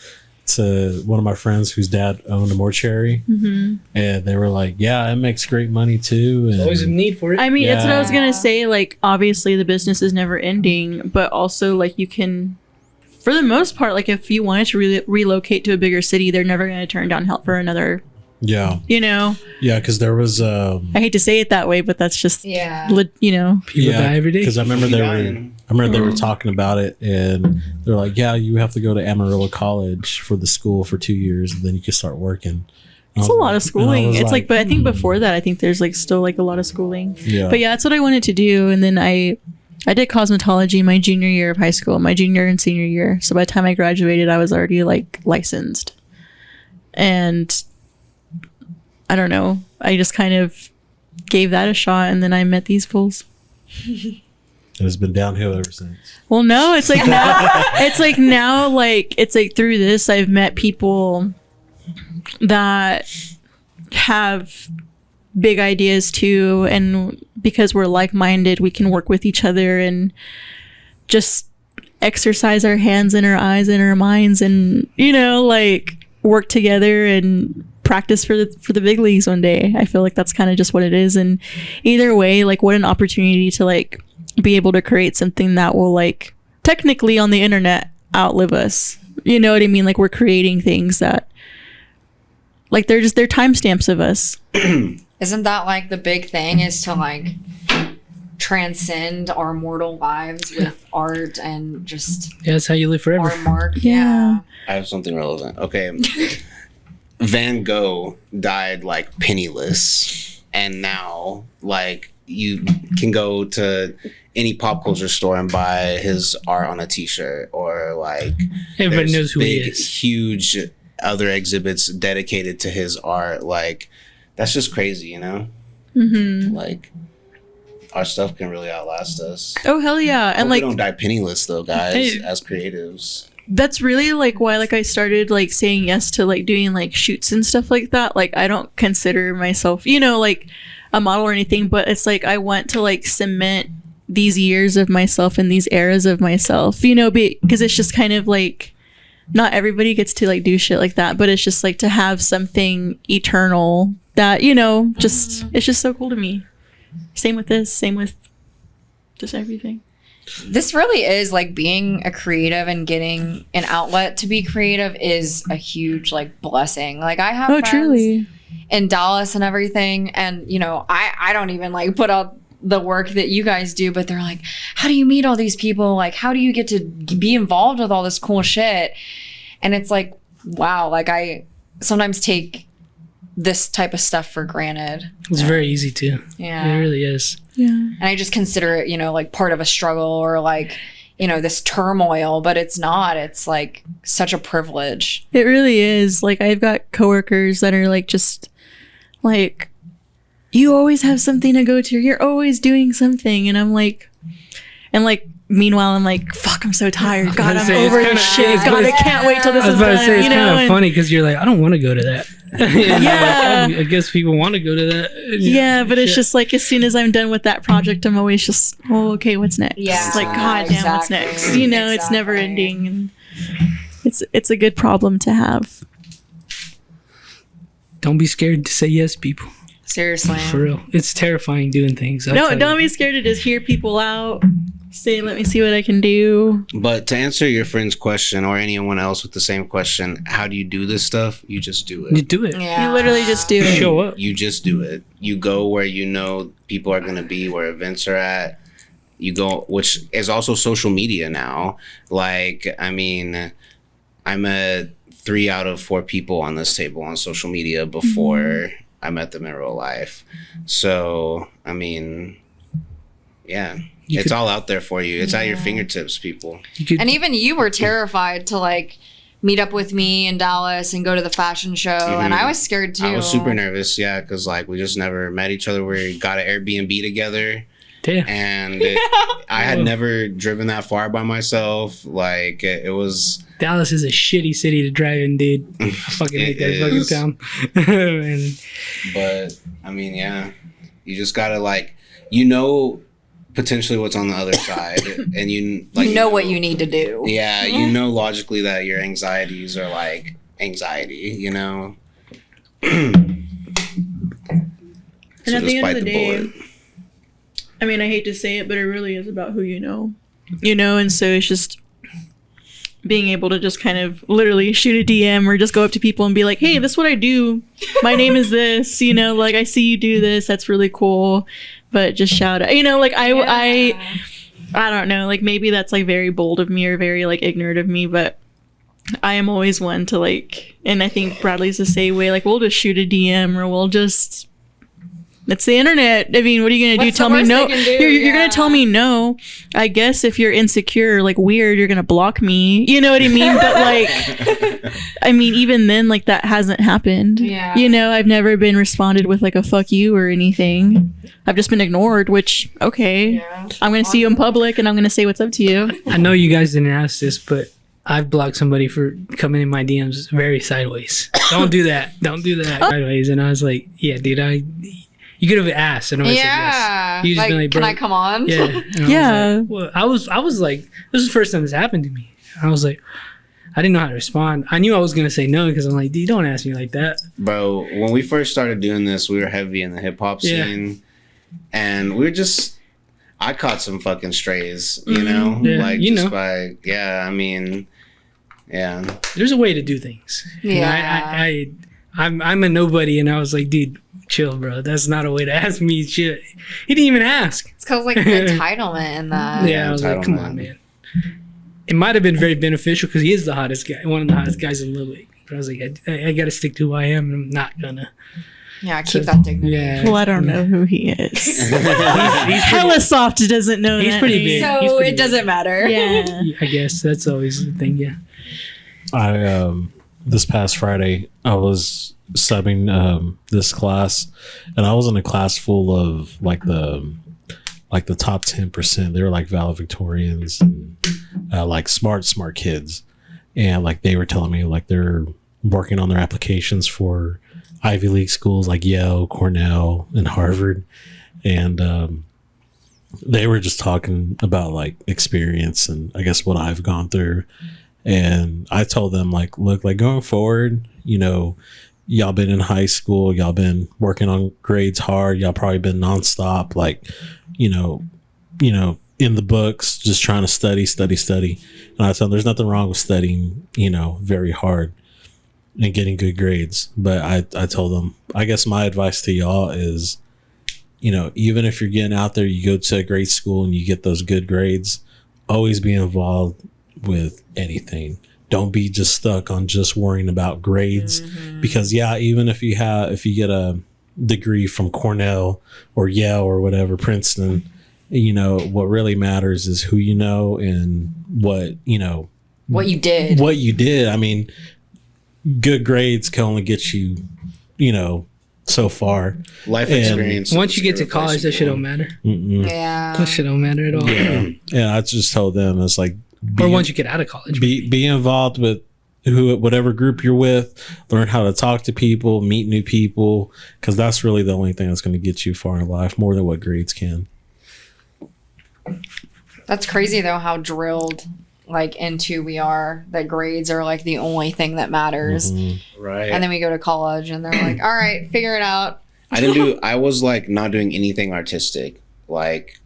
to one of my friends whose dad owned a mortuary, and they were like, "Yeah, it makes great money too." And always a need for it. I mean, that's what I was Yeah. gonna say. Like, obviously, the business is never ending, but also, like, you can, for the most part, like, if you wanted to relocate to a bigger city, they're never gonna turn down help for another. yeah, because there was I hate to say it that way, but that's just, Yeah. People die every day. because I remember they were talking about it, and they're like, "Yeah, you have to go to Amarillo College for the school for 2 years, and then you can start working." It's a lot of schooling. was It's like, but I think before that, I think there's like still like a lot of schooling. Yeah. But yeah, that's what I wanted to do. And then I did cosmetology my junior year of high school, my junior and senior year. So by the time I graduated, I was already like licensed. And I don't know. I just kind of gave that a shot, and then I met these fools. It's been downhill ever since. Well, no, it's like now, it's like through this, I've met people that have big ideas too, and because we're like-minded, we can work with each other and just exercise our hands and our eyes and our minds, and like work together and practice for the big leagues one day. I feel like that's kind of just what it is. And either way, like, what an opportunity to like be able to create something that will like technically on the internet outlive us. You know what I mean? Like, we're creating things that like they're timestamps of us. Isn't that like the big thing, is to like transcend our mortal lives with art and just That's how you live forever. our mark? Yeah. I have something relevant. Okay. Van Gogh died like penniless, and now like you can go to any pop culture store and buy his art on a t-shirt, or like Everybody there's knows who he big, is. huge other exhibits dedicated to his art. Like, that's just crazy, like our stuff can really outlast us. Oh, hell yeah. And Hope like, we don't die penniless though, guys. Hey. As creatives, that's really like why like I started like saying yes to like doing like shoots and stuff like that. Like, I don't consider myself like a model or anything, but it's like I want to like cement these years of myself and these eras of myself, because it's just kind of like not everybody gets to like do shit like that, but it's just like to have something eternal that just it's just so cool to me. Same with this, same with just everything. This really is like being a creative, and getting an outlet to be creative is a huge like blessing. Like, I have friends Truly. in Dallas and everything, and I don't even like put out the work that you guys do, but they're like, how do you meet all these people? Like, how do you get to be involved with all this cool shit? And it's like, wow, like I sometimes take this type of stuff for granted. It's very easy to. Yeah. It really is. Yeah. And I just consider it, like part of a struggle, or like, this turmoil, but it's not. It's like such a privilege. It really is. Like, I've got coworkers that are like, just like, you always have something to go to. You're always doing something. And I'm like, meanwhile, I'm like, fuck, I'm so tired. God, I'm over this shit. God, I can't wait till this I was is about to done. say, it's kind of and- funny because you're like, I don't want to go to that. Yeah. I guess people want to go to that. Yeah, but it's Shit. just like, as soon as I'm done with that project, I'm always just, oh, okay, what's next? Yeah, It's like, God damn, what's exactly. next? It's never Exactly. ending. And it's a good problem to have. Don't be scared to say yes, people. Seriously. For real. It's terrifying doing things. No, don't be scared to just hear people out. Say, let me see what I can do. But to answer your friend's question, or anyone else with the same question, how do you do this stuff? You just do You it. do it. Yeah. You literally just do it. Show up. You just do it. You go where people are going to be, where events are at. You go, which is also social media now. Like, I mean, I met 3 out of 4 people on this table on social media before I met them in real life. So, I mean, yeah. It's all out there for you. It's at your fingertips, people. You could, And even you were terrified to like meet up with me in Dallas and go to the fashion show, and I was scared too. I was super nervous, yeah, because like we just never met each other. We got an Airbnb together, damn. and I had never driven that far by myself. Like it was. Dallas is a shitty city to drive in, dude. I fucking hate that fucking is. town. And But I mean, yeah, you just gotta potentially what's on the other side, and you know what you need to do. Yeah, you know logically that your anxieties are like anxiety, And at the end of the day, I mean, I hate to say it, but it really is about who you know. And so it's just being able to just kind of literally shoot a DM or just go up to people and be like, hey, this is what I do. My name is this, like, I see you do this. That's really cool. But just shout out, like, I don't know, like, maybe that's like very bold of me or very like ignorant of me, but I am always one to like, and I think Bradley's the same way. Like, we'll just shoot a DM or we'll just. It's the internet. I mean, what are you gonna do? What's Tell the me worst no. they can do? You're gonna Yeah. tell me no. I guess if you're insecure, like weird, you're gonna block me. You know what I mean? But like, I mean, even then, like that hasn't happened. Yeah. You know, I've never been responded with like a fuck you or anything. I've just been ignored. Which okay, Yeah. I'm gonna see you in public and I'm gonna say what's up to you. I know you guys didn't ask this, but I've blocked somebody for coming in my DMs very sideways. Don't do that. Don't do that. Sideways. And I was like, yeah, dude, you could have asked, and I would have said Yeah. yes. You just Like, been like, can bro, I come on? yeah. And I Yeah. was like, well, I was like, this is the first time this happened to me. I was like, I didn't know how to respond. I knew I was gonna say no because I'm like, dude, don't ask me like that. Bro, when we first started doing this, we were heavy in the hip hop Yeah. scene, and we were just. I caught some fucking strays, you know, Yeah, like you just know. by I mean, yeah. There's a way to do things. And Yeah. I'm a nobody, and I was like, dude, chill, bro. That's not a way to ask me shit. He didn't even ask. It's because like the entitlement in that. Yeah, I was like, come entitlement. on, man. It might have been very beneficial because he is the hottest guy, one of the hottest guys in Little League. But I was like, I got to stick to who I am, and I'm not gonna. Yeah, keep that dignity. Yeah. Well, I don't know who he is. He's Hella soft doesn't know. He's that pretty name. big. So He's pretty it doesn't matter. Yeah. I guess that's always the thing. Yeah. I this past Friday I was subbing this class, and I was in a class full of like the top 10%. They were like valedictorians and like smart kids, and like they were telling me like they're working on their applications for Ivy League schools like Yale, Cornell, and Harvard, and they were just talking about like experience and I guess what I've gone through. And I told them like, look, like going forward, you know, y'all been in high school, y'all been working on grades hard, y'all probably been nonstop, like, you know, in the books, just trying to study. And I told them there's nothing wrong with studying, you know, very hard and getting good grades. But I told them, I guess my advice to y'all is, you know, even if you're getting out there, you go to a great school and you get those good grades, always be involved with anything. Don't be just stuck on just worrying about grades, because even if you get a degree from Cornell or Yale or whatever, Princeton, you know, what really matters is who you know and what What you did. I mean, good grades can only get you, you know, so far. Life And experience. Once you get to is college, that shit don't irreplaceable. matter. Yeah. That shit don't matter at all. Yeah. And I just told them, it's like, Or once you get out of college. be involved with whatever group you're with, learn how to talk to people, meet new people, because that's really the only thing that's going to get you far in life, more than what grades can. That's crazy though how drilled like into we are that grades are like the only thing that matters. Right. And then we go to college and they're like, all right, figure it out. I was like not doing anything artistic, like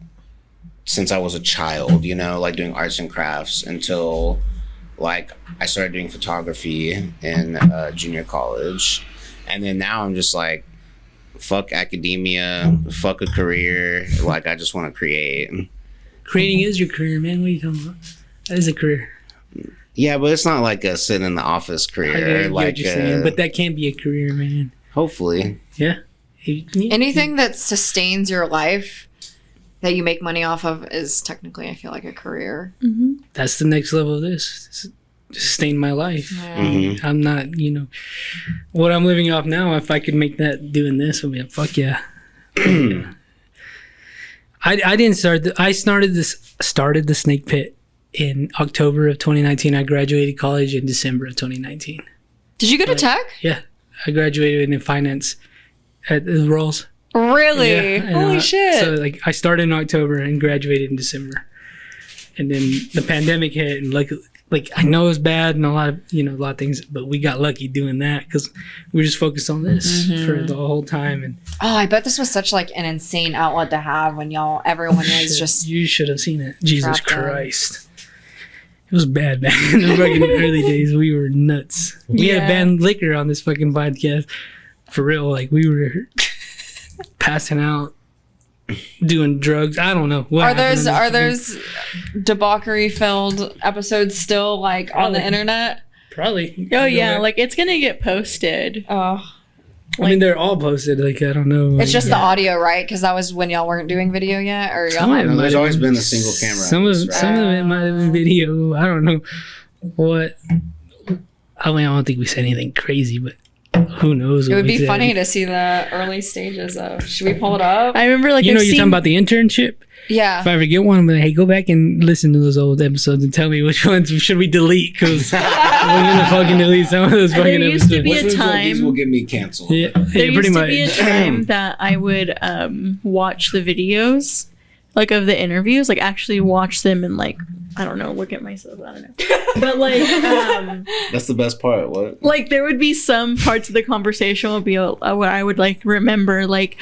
since I was a child, you know, like doing arts and crafts until like I started doing photography in junior college. And then now I'm just like, fuck academia, fuck a career. Like I just want to create. Creating is your career, man. What are you talking about? That is a career. Yeah, but it's not like a sit in the office I career. get what Like you're saying, but that can be a career, man. hopefully. Yeah. Anything that sustains your life that you make money off of is technically, I feel like, a career. That's the next level of this. Sustain my life. Mhm. I'm not, you know, what I'm living off now. If I could make that doing this, I'd be like, fuck yeah. I didn't start. I started the Snake Pit in October of 2019. I graduated college in December of 2019. Did you go to tech? Yeah, I graduated in finance at the Rolls. Really? Yeah, and, Holy shit. So like, I started in October and graduated in December, and then the pandemic hit, and like I know it's bad and a lot of things, but we got lucky doing that because we were just focused on this for the whole time. And Oh, I bet this was such like an insane outlet to have when everyone was just you should have seen it. Jesus trapped in. Christ. It was bad back in the fucking early days. We were nuts. We had Yeah. banned liquor on this fucking podcast. For real. Like, we were passing out, doing drugs. I don't know. What Are happened those in this debauchery filled episodes still like on the internet? Probably. Oh yeah, like it's gonna get posted. Oh, I mean, they're all posted. Like, I don't know. it's just the audio, right? Because that was when y'all weren't doing video yet, or y'all. Some of it No, might there's have always been- been the single camera. Some of it might have been video. I don't know what. I mean, I don't think we said anything crazy, but who knows? It what would we be said. funny to see the early stages of. Should we pull it up? I remember like You know, I've you're seen, talking about the internship. Yeah. If I ever get one, I'm like, hey, go back and listen to those old episodes and tell me which ones should we delete, because we're gonna fucking delete some of those There fucking used to episodes. be Which a ones will, these time- will get me canceled? Yeah, there yeah, used pretty to much. be a time that I would watch the videos like of the interviews, like actually watch them and like I don't know, look at myself. I don't know, but like That's the best part. What? like there would be some parts of the conversation would be what I would like remember, like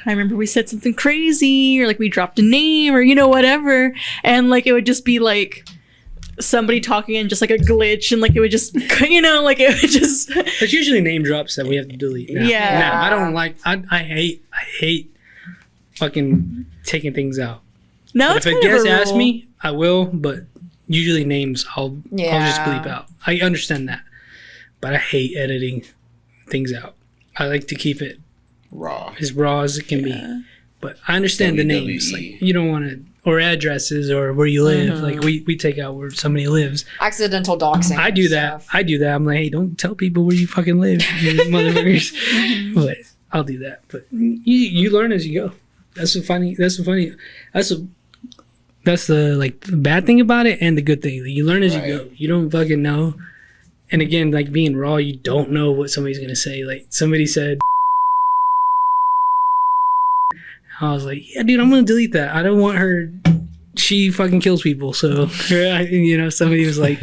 I remember we said something crazy or like we dropped a name or you know whatever, and like it would just be like somebody talking and just like a glitch and like it would just you know like it would just There's usually name drops that we have to delete. Now. Yeah. Now, I don't like. I hate fucking taking things out. no. But It's if a kind of guest a asks rule. me, I will. But usually names, I'll just Yeah. bleep out. I understand that, but I hate editing things out. I like to keep it Raw. as raw as it can be. But I understand the WWE. names. Like you don't want to, or addresses, or where you live. Like we take out where somebody lives. Accidental doxing. I do that. stuff. I do that. I'm like, hey, don't tell people where you fucking live, you motherfuckers. But I'll do that. But you learn as you go. That's the funny. That's the like the bad thing about it and the good thing. You learn as you go. You don't fucking know. And again, like being raw, you don't know what somebody's gonna say. Like somebody said, I was like, yeah, dude, I'm gonna delete that. I don't want her. She fucking kills people. So you know, somebody was like,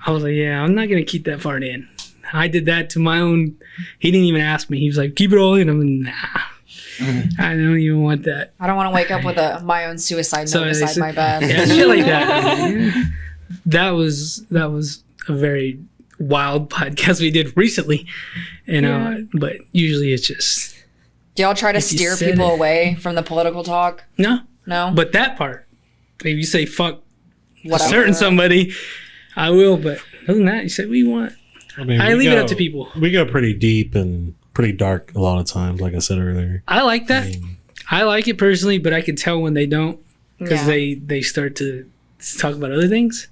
I was like, yeah, I'm not gonna keep that part in. I did that to my own. He didn't even ask me. He was like, keep it all in. I'm like, nah. I don't even want that. I don't want to wake up with my own suicide So note they beside said- my bed. Yeah, shit like that. That was a very wild podcast we did recently, and but usually it's just Do y'all try to If you steer said people it. away from the political talk? no. No. But that part, if you say fuck a Whatever. certain somebody, I will. But other than that, you say what you want. I mean, I we leave it go- up to people. We go pretty deep and pretty dark a lot of times, like I said earlier. I like that. I like it personally, but I can tell when they don't because Yeah. they start to talk about other things.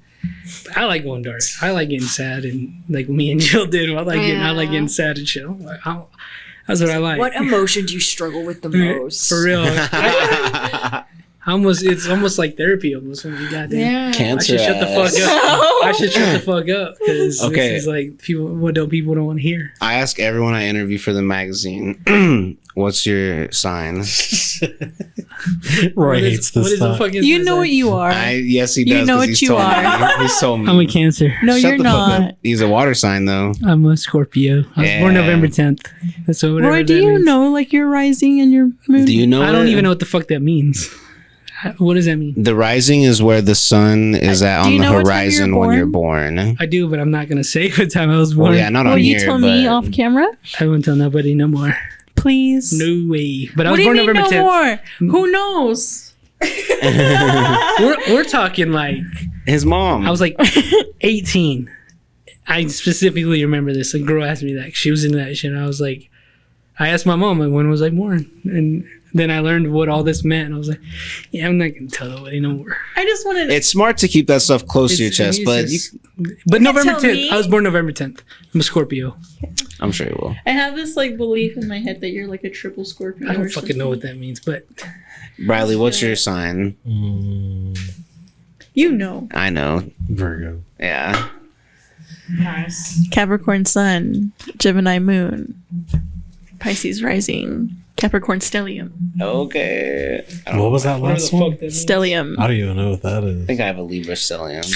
But I like going dark. I like getting sad, and like me and Jill did. I like getting sad and shit. I'm like, that's what I like. What emotion do you struggle with the most? For real. It's almost like therapy almost. When you goddamn. Yeah. I Cancer. should shut the fuck ass. up. I should shut the fuck up because Okay. this is like people don't want to hear. I ask everyone I interview for the magazine, what's your sign? Roy What is- hates what this is the stuff. fucking You know what you are. Yes, he You does. know 'cause what he's you told are. Me. He's told me. I'm a Cancer. No, Shut you're the fuck up. not. He's a water sign, though. I'm a Scorpio. I was born Yeah. November 10th. That's what whatever Roy, that do you means. know like your rising and your moon? Do you know? I don't it? even know what the fuck that means. What does that mean? The rising is where the sun is at Do on you the know what time horizon you were when you're born? born. I do, but I'm not gonna say what time I was born. Well, yeah, not Will on you here, tell but me off camera, I won't tell nobody no more. please? No way. But I What was do you born mean November no 10th. more? Who knows? We're talking like his mom. I was like 18. I specifically remember this. A girl asked me that. She was into that shit. And I was like, I asked my mom, like, when was I born? And then I learned what all this meant. And I was like, yeah, I'm not going to tell nobody no more. I just wanted. It's smart to keep that stuff close to your chest, but But November tell 10th. me. I was born November 10th. I'm a Scorpio. I'm sure you will. I have this like belief in my head that you're like a triple Scorpio. I don't or fucking know what something. that means, but Bradley, what's your sign? You know, I know. Virgo. Yeah. Nice. Capricorn Sun, Gemini Moon, Pisces Rising, Capricorn Stellium. Okay. What was that whatever the last one? fuck that means. Stellium. I don't even know what that I is. think I have a Libra stellium.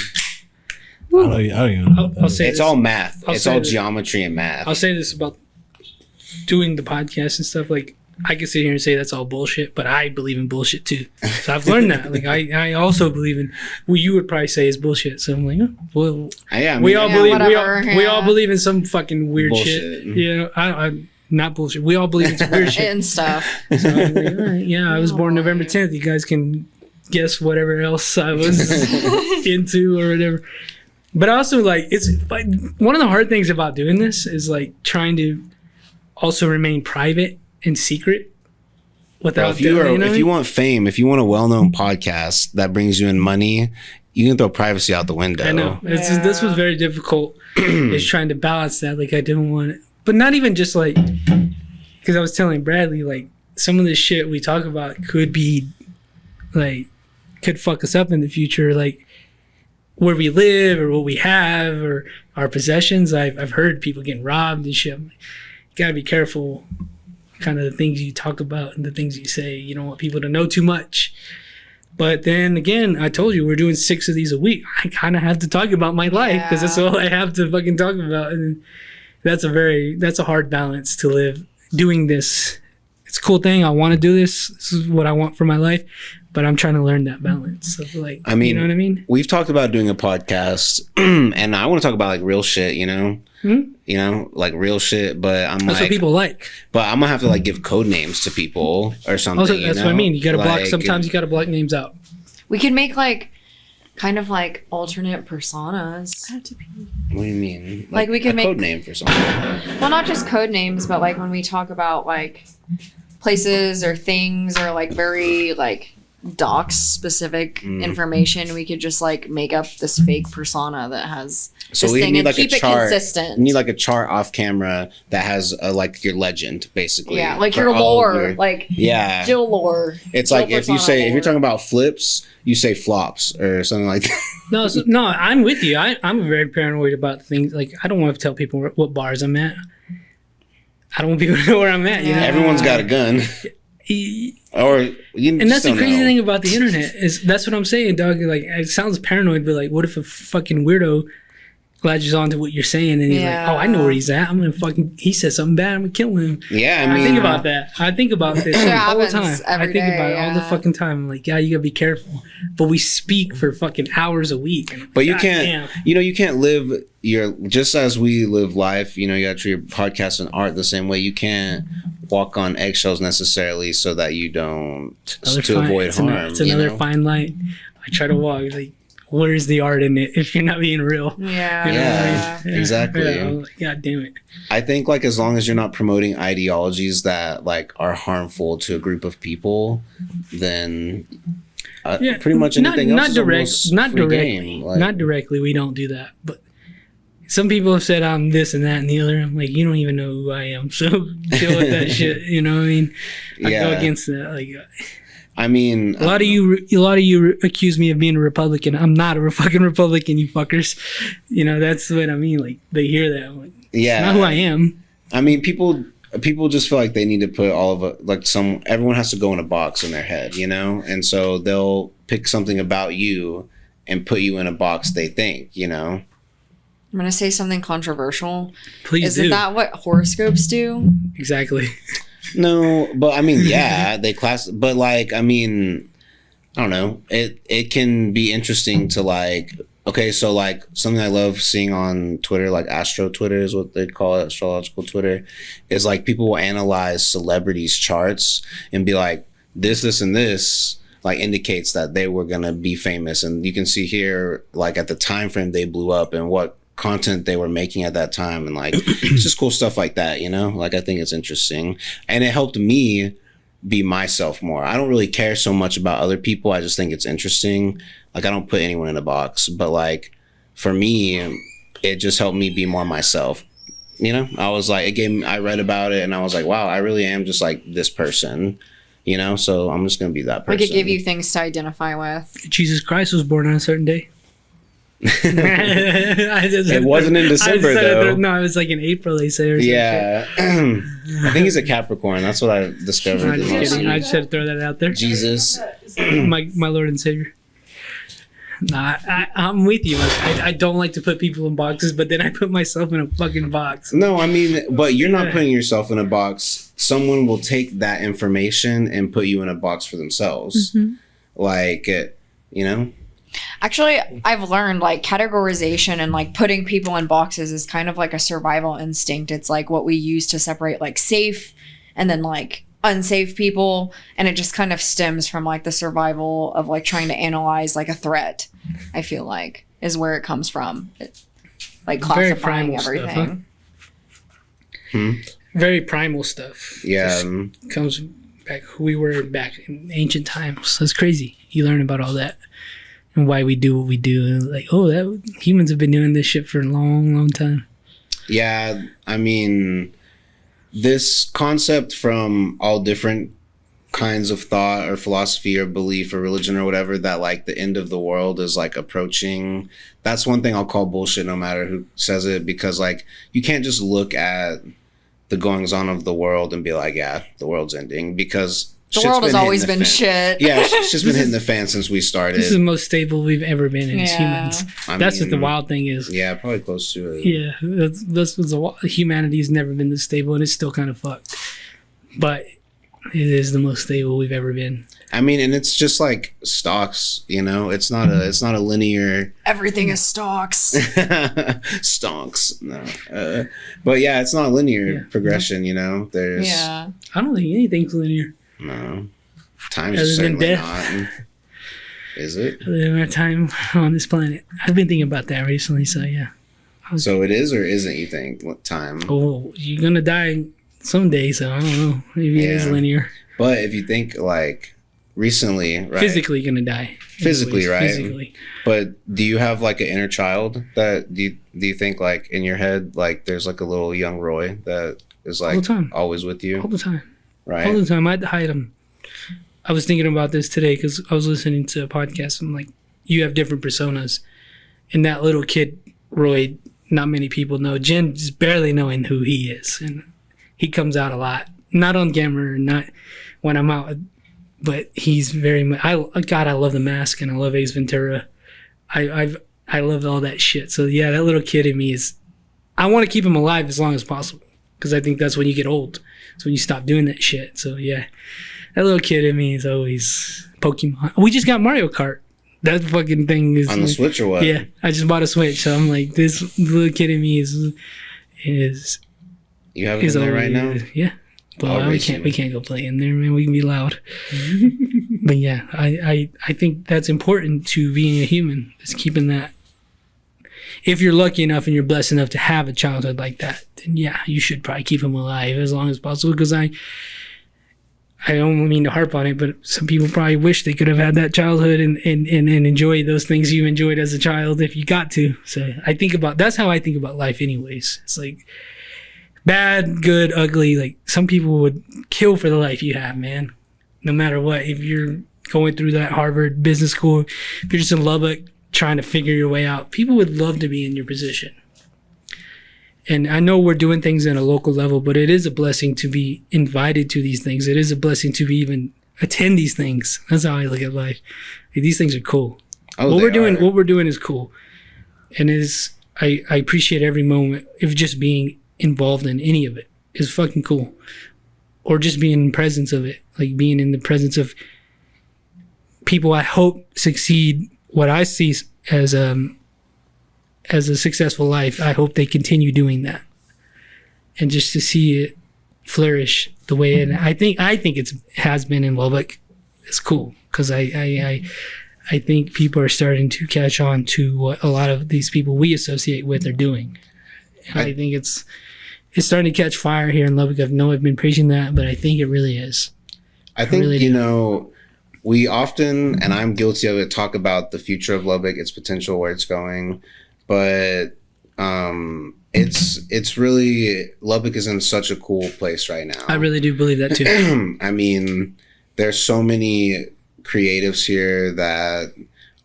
I don't even know. I'll say It's this. all math. I'll It's say all this. geometry and math. I'll say this about doing the podcast and stuff. Like, I can sit here and say that's all bullshit, but I believe in bullshit too. So I've learned that. Like, I also believe in what you would probably say is bullshit. So I'm like, oh, well, Yeah, I mean, we all Yeah, believe whatever, we yeah. all believe in some fucking weird Bullshit. shit. You know, I not bullshit. We all believe in some weird shit. And stuff. So I'm like, all right, yeah, I was born November 10th. You guys can guess whatever else I was into or whatever. But also, like, it's like one of the hard things about doing this is like trying to also remain private and secret without. Bro, if you want fame, if you want a well-known podcast that brings you in money, you can throw privacy out the window. I know this was very difficult. Is trying to balance that. Like, I didn't want it, but not even just like because I was telling Bradley like some of the shit we talk about could be like could fuck us up in the future, like where we live or what we have or our possessions. I've heard people getting robbed and shit. You gotta be careful, kind of the things you talk about and the things you say. You don't want people to know too much. But then again, I told you we're doing 6 of these a week. I kind of have to talk about my life because that's all I have to fucking talk about, and that's a hard balance to live doing this. It's a cool thing. I want to do this. This is what I want for my life, but I'm trying to learn that balance of like, I mean, you know what I mean? We've talked about doing a podcast, and I want to talk about like real shit, you know, like real shit. But I'm That's like, what people like. but I'm gonna have to like give code names to people or something. Also, you that's know? what I mean. You got to block. Like, Sometimes you got to block names out. We could make like kind of like alternate personas. What do you mean? Like, we could a make- code name for something. Well, not just code names, but like when we talk about like places or things or like very like docs specific information, we could just like make up this fake persona that has So this we thing need and like keep a it chart. consistent. We need like a chart off camera that has like your legend, basically. Yeah, like for your all of lore, your- like yeah. Jill lore. It's Jill like if you persona say if lore. you're talking about flips, you say flops or something like that. No, I'm with you. I'm very paranoid about things. Like, I don't want to tell people what bars I'm at. I don't want people to know where I'm at. You know? Everyone's got a gun. Or you And that's just the don't crazy know. thing about the internet is that's what I'm saying, dog. Like, it sounds paranoid, but like, what if a fucking weirdo latches onto what you're saying and he's like, oh, I know where he's at. I'm gonna he said something bad. I'm gonna kill him. Yeah, I I mean, think about that. I think about this Shit all the happens time. I every think day, about it all the yeah. fucking time. I'm like, yeah, you gotta be careful. But we speak for fucking hours a week. And I'm but like, you God can't. damn. You know, you can't live your just as we live life. You know, you got to treat your podcast and art the same way. You can't walk on eggshells necessarily so that you don't avoid harm. It's another you know? fine line. I try to walk like, where's the art in it if you're not being real? Yeah. You know what I Yeah, mean? exactly. Yeah, I'm like, God damn it. I think like as long as you're not promoting ideologies that like are harmful to a group of people, then Yeah, pretty much anything else is almost free game. Like, not directly. We don't do that, but some people have said I'm this and that and the other. I'm like, you don't even know who I am, so deal with that shit. You know what I mean? I go Yeah. against that. Like, I mean, a lot of you accuse me of being a Republican. I'm not a fucking Republican, you fuckers. You know, that's what I mean. Like, they hear that. I'm like, yeah, it's not who I am. I mean, people just feel like they need to put all of it, like everyone has to go in a box in their head, you know, and so they'll pick something about you and put you in a box they think, you know. I'm gonna say something controversial. Please Isn't do. that what horoscopes do? Exactly. No, but I mean, yeah, but like, I mean, I don't know. It can be interesting to like, okay, so like something I love seeing on Twitter, like Astro Twitter is what they call it, astrological Twitter, is like people will analyze celebrities' charts and be like, this, and this like indicates that they were gonna be famous, and you can see here like at the time frame they blew up and what content they were making at that time, and like it's just cool stuff like that, you know. Like I think it's interesting, and it helped me be myself more. I don't really care so much about other people. I just think it's interesting. Like I don't put anyone in a box, but like for me, it just helped me be more myself. You know, I was like, I read about it and I was like, wow, I really am just like this person. You know, so I'm just gonna be that person. Like it gave you things to identify with. Jesus Christ was born on a certain day. It wasn't in December, though. No, it was like in April, they say. Or some Yeah, I think he's a Capricorn. That's what I discovered. shit. I'm just kidding. I just had to throw that out there. Jesus. my Lord and Savior. Nah, I'm with you. Like, I don't like to put people in boxes, but then I put myself in a fucking box. No, I mean, but you're not putting yourself in a box. Someone will take that information and put you in a box for themselves. Like, you know? Actually, I've learned like categorization and like putting people in boxes is kind of like a survival instinct. It's like what we use to separate like safe and then like unsafe people, and it just kind of stems from like the survival of like trying to analyze like a threat. I feel like is where it comes from. Like Very classifying primal stuff, everything. Very primal stuff. Yeah. Just comes back who we were back in ancient times. That's crazy. You learn about all that and why we do what we do. And like, oh, that humans have been doing this shit for a long, long time. Yeah, I mean, this concept from all different kinds of thought or philosophy or belief or religion or whatever, that like the end of the world is like approaching, that's one thing I'll call bullshit no matter who says it, because like you can't just look at the goings on of the world and be like, yeah, the world's ending, because The world has always been shit. shit. Yeah, it's just been hitting the fan since we started. This is the most stable we've ever been in as humans. That's what the wild thing is. Yeah, probably close to it. Yeah, that's what's humanity's never been this stable, and it's still kind of fucked. But it is the most stable we've ever been. I mean, and it's just like stocks, you know. It's not a linear. Everything is stocks. Stonks, no. But yeah, it's not a linear progression, you know. There's Yeah. I don't think anything's linear. no time Other is than certainly death. not. Is it? Other than our time on this planet. I've been thinking about that recently, so yeah. So it is or isn't? You think what time? Oh, you're gonna die someday, so I don't know. Maybe it is Yeah. linear. But if you think like recently, right? Physically gonna die. Physically, right? Physically. But do you have like an inner child that do you think like in your head like there's like a little young Roy that is like All the time. always with you, All the time. right? All the time. I'd hide them. I was thinking about this today because I was listening to a podcast. I'm like, you have different personas. And that little kid, Roy, not many people know. Jen is barely knowing who he is. And he comes out a lot. Not on camera, not when I'm out. But he's very much... God, I love The Mask and I love Ace Ventura. I love all that shit. So yeah, that little kid in me is... I want to keep him alive as long as possible. Because I think that's when you get old. It's when you stop doing that shit. So yeah, that little kid in me is always Pokemon. We just got Mario Kart. That fucking thing is On the Switch or what? Yeah, I just bought a Switch, so I'm like, this little kid in me is You have it in there right now? Yeah. But Oh, we racing. can't go play in there, man. We can be loud. But yeah, I think that's important to being a human. Is keeping that. If you're lucky enough and you're blessed enough to have a childhood like that, then yeah, you should probably keep them alive as long as possible. Because I don't mean to harp on it, but some people probably wish they could have had that childhood and enjoy those things you enjoyed as a child if you got to. So that's how I think about life anyways. It's like bad, good, ugly. Like some people would kill for the life you have, man. No matter what. If you're going through that Harvard business school, if you're just in Lubbock trying to figure your way out, people would love to be in your position. And I know we're doing things at a local level, but it is a blessing to be invited to these things. It is a blessing to be even attend these things. That's how I look at life. Like, these things are cool. Oh, What they we're are. doing is cool. And I appreciate every moment of just being involved in any of it. Is fucking cool. Or just being in presence of it. Like being in the presence of people I hope succeed what I see as a successful life. I hope they continue doing that, and just to see it flourish the way it. I think it has been in Lubbock. It's cool because I think people are starting to catch on to what a lot of these people we associate with are doing. And I think it's starting to catch fire here in Lubbock. I've been preaching that, but I think it really is. I think, really you do. know, we often, and I'm guilty of it, talk about the future of Lubbock, its potential, where it's going. But it's really, Lubbock is in such a cool place right now. I really do believe that too. I mean, there's so many creatives here that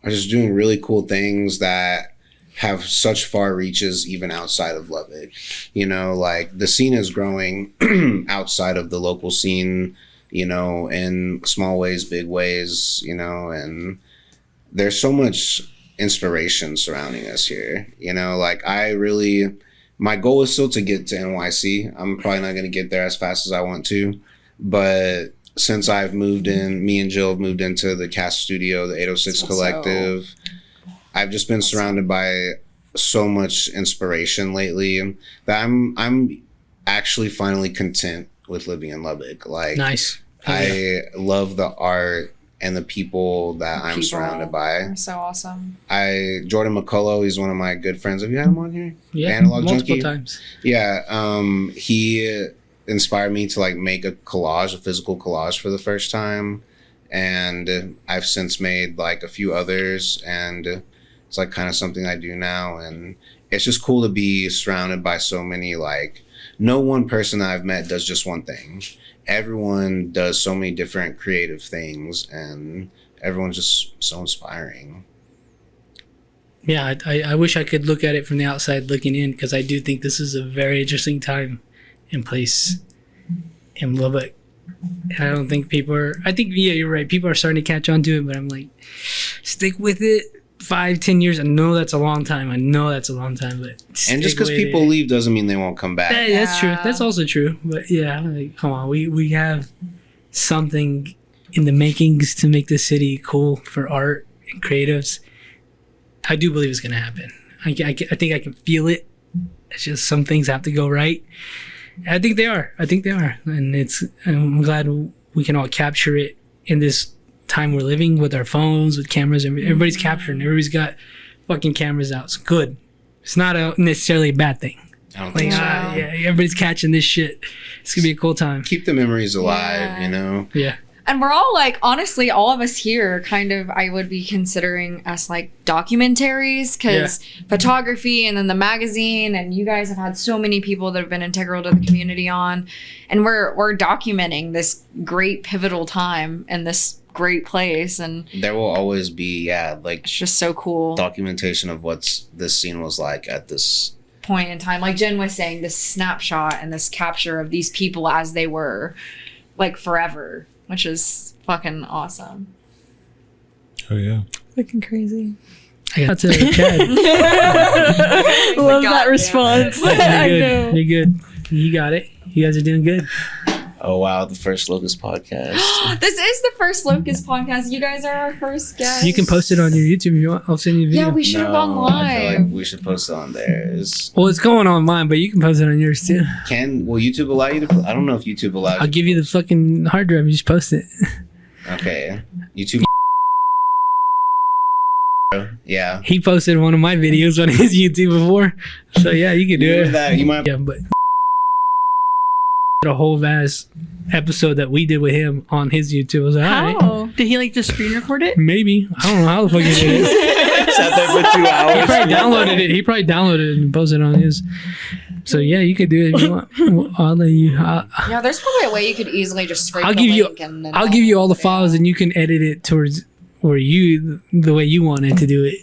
are just doing really cool things that have such far reaches even outside of Lubbock. You know, like the scene is growing outside of the local scene, you know, in small ways, big ways, you know, and there's so much inspiration surrounding us here. You know, like my goal is still to get to NYC. I'm probably not going to get there as fast as I want to, but since I've moved in, me and Jill have moved into the cast studio, the 806 So- Collective. I've just been surrounded by so much inspiration lately that I'm actually finally content with living in Lubbock. Like, Nice. I love the art and the people that I'm surrounded by. They're so awesome. Jordan McCullough, he's one of my good friends. Have you had him on here? Yeah, Analog multiple Junkie? times. Yeah, he inspired me to like make a physical collage for the first time, and I've since made like a few others, and it's like kind of something I do now, and it's just cool to be surrounded by so many, like, no one person that I've met does just one thing. Everyone does so many different creative things, and everyone's just so inspiring. Yeah, I wish I could look at it from the outside looking in, because I do think this is a very interesting time and place in Lubbock. I don't think people are, I think, yeah, you're right. People are starting to catch on to it, but I'm like, stick with it. 5-10 years. I know that's a long time. But And just because people leave doesn't mean they won't come back. That's true. That's also true. But yeah, like, come on. We have something in the makings to make the city cool for art and creatives. I do believe it's going to happen. I think I can feel it. It's just some things have to go right. I think they are. And I'm glad we can all capture it in this time we're living with our phones, with cameras. Everybody's capturing. Everybody's got fucking cameras out. It's good. It's not necessarily a bad thing. I don't think so. Yeah, everybody's catching this shit. It's gonna be a cool time. Keep the memories alive, you know? Yeah. And we're all like, honestly, all of us here kind of, I would be considering us like documentaries, because photography and then the magazine, and you guys have had so many people that have been integral to the community on, and we're documenting this great pivotal time in this great place, and there will always be, like, it's just so cool. Documentation of what this scene was like at this point in time. Like Jen was saying, this snapshot and this capture of these people as they were, like, forever, which is fucking awesome. Oh yeah. Fucking crazy. I got to Chad. Love that response. I know. You're good. You got it. You guys are doing good. Oh wow, the first Locus podcast. This is the first Locus podcast. You guys are our first guests. You can post it on your YouTube if you want. I'll send you a video. Yeah, we should have gone I feel live. like we should post it on theirs. Well, it's going on mine, but you can post it on yours too. Will YouTube allow you to? I don't know if YouTube allows. I'll give you the fucking hard drive. You just post it. Okay, YouTube. Yeah. He posted one of my videos on his YouTube before, so yeah, you can do it. That you might. Yeah, but a whole vast episode that we did with him on his YouTube. I was like, all right, How? Did he like just screen record it? maybe. I don't know how the fuck he did it. Sat there for 2 He hours. probably downloaded it. He probably downloaded it and posted it on his. So yeah, you could do it if you want. I'll let you. Yeah, there's probably a way you could easily just scrape I'll the give you. link and then I'll give you all the yeah. files, and you can edit it towards where the way you wanted to do it,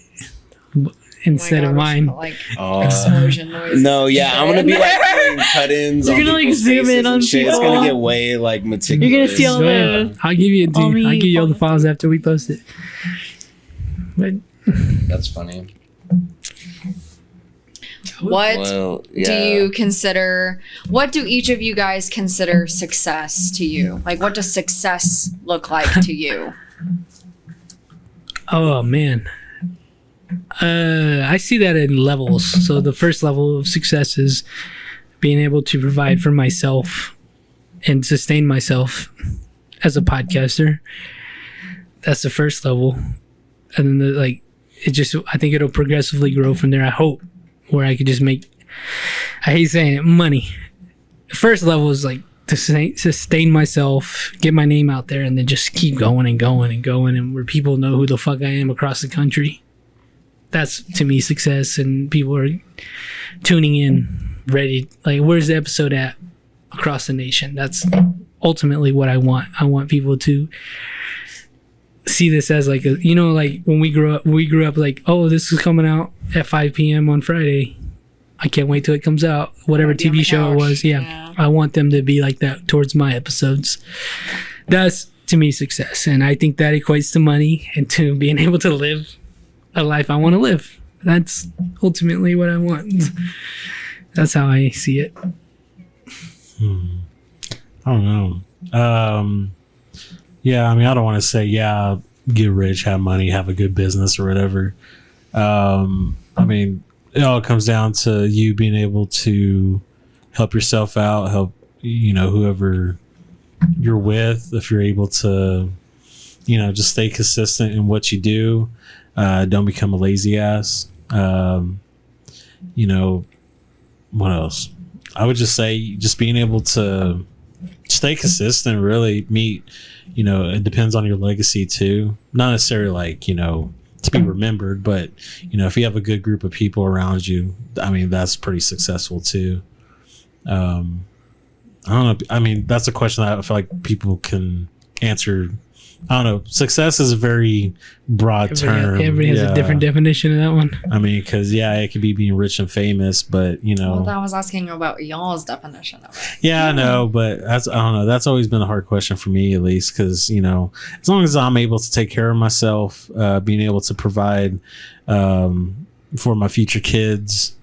Oh my instead God, of we should mine. put, like Oh. explosion noise. No, yeah, I'm gonna be like doing cut-ins. You're on gonna, like, people's zoom in faces on and shit. It's people. gonna get way like meticulous. You're gonna see all So, yeah, the- I'll give you. all me I'll give you all the files. files after we post it. But That's funny. What Well, do you consider? What do each of you guys consider success to you? Like, what does success look like to you? oh man, I see that in levels. So the first level of success is being able to provide for myself and sustain myself as a podcaster. That's the first level, and then I think it'll progressively grow from there. I hope, where I could just make, I hate saying it, money. The first level is like to sustain myself, get my name out there, and then just keep going and going and going, and where people know who the fuck I am across the country. That's to me success, and people are tuning in, ready. Like, where's the episode at across the nation? That's ultimately what I want. I want people to see this as like like when we grew up like, oh, this is coming out at 5 p.m. on Friday. I can't wait till it comes out. Whatever Be on TV the show it couch. was. Yeah. I want them to be like that towards my episodes. That's to me success. And I think that equates to money and to being able to live a life I want to live. That's ultimately what I want. That's how I see it. I don't know. Yeah, I mean, I don't want to say, get rich, have money, have a good business or whatever. I mean, it all comes down to you being able to help yourself out, help, whoever you're with. If you're able to just stay consistent in what you do. Don't become a lazy ass. What else? I would just say just being able to stay consistent, really meet, it depends on your legacy too. Not necessarily like, to be remembered, but if you have a good group of people around you, I mean, that's pretty successful too. I don't know. I mean, that's a question that I feel like people can answer. I don't know. Success is a very broad term. Everybody has a different definition of that one. I mean, because it could be being rich and famous, but Well, I was asking about y'all's definition of it. Yeah, I know, but I don't know. That's always been a hard question for me, at least, because as long as I'm able to take care of myself, being able to provide for my future kids,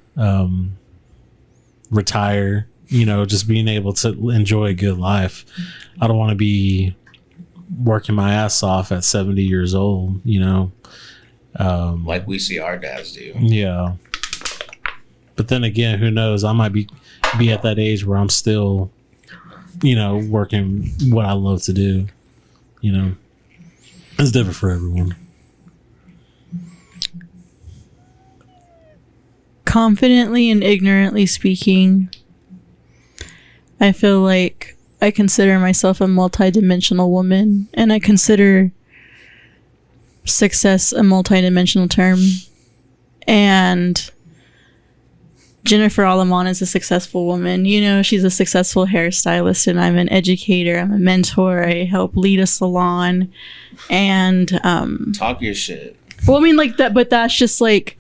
retire, just being able to enjoy a good life. I don't want to be working my ass off at 70 years old, like we see our dads do. Yeah. But then again, who knows? I might be at that age where I'm still, working what I love to do. It's different for everyone. Confidently and ignorantly speaking, I feel like I consider myself a multidimensional woman, and I consider success a multidimensional term. And Jennifer Alamon is a successful woman. She's a successful hairstylist, and I'm an educator. I'm a mentor. I help lead a salon. And talk your shit. Well, I mean, like that, but that's just like,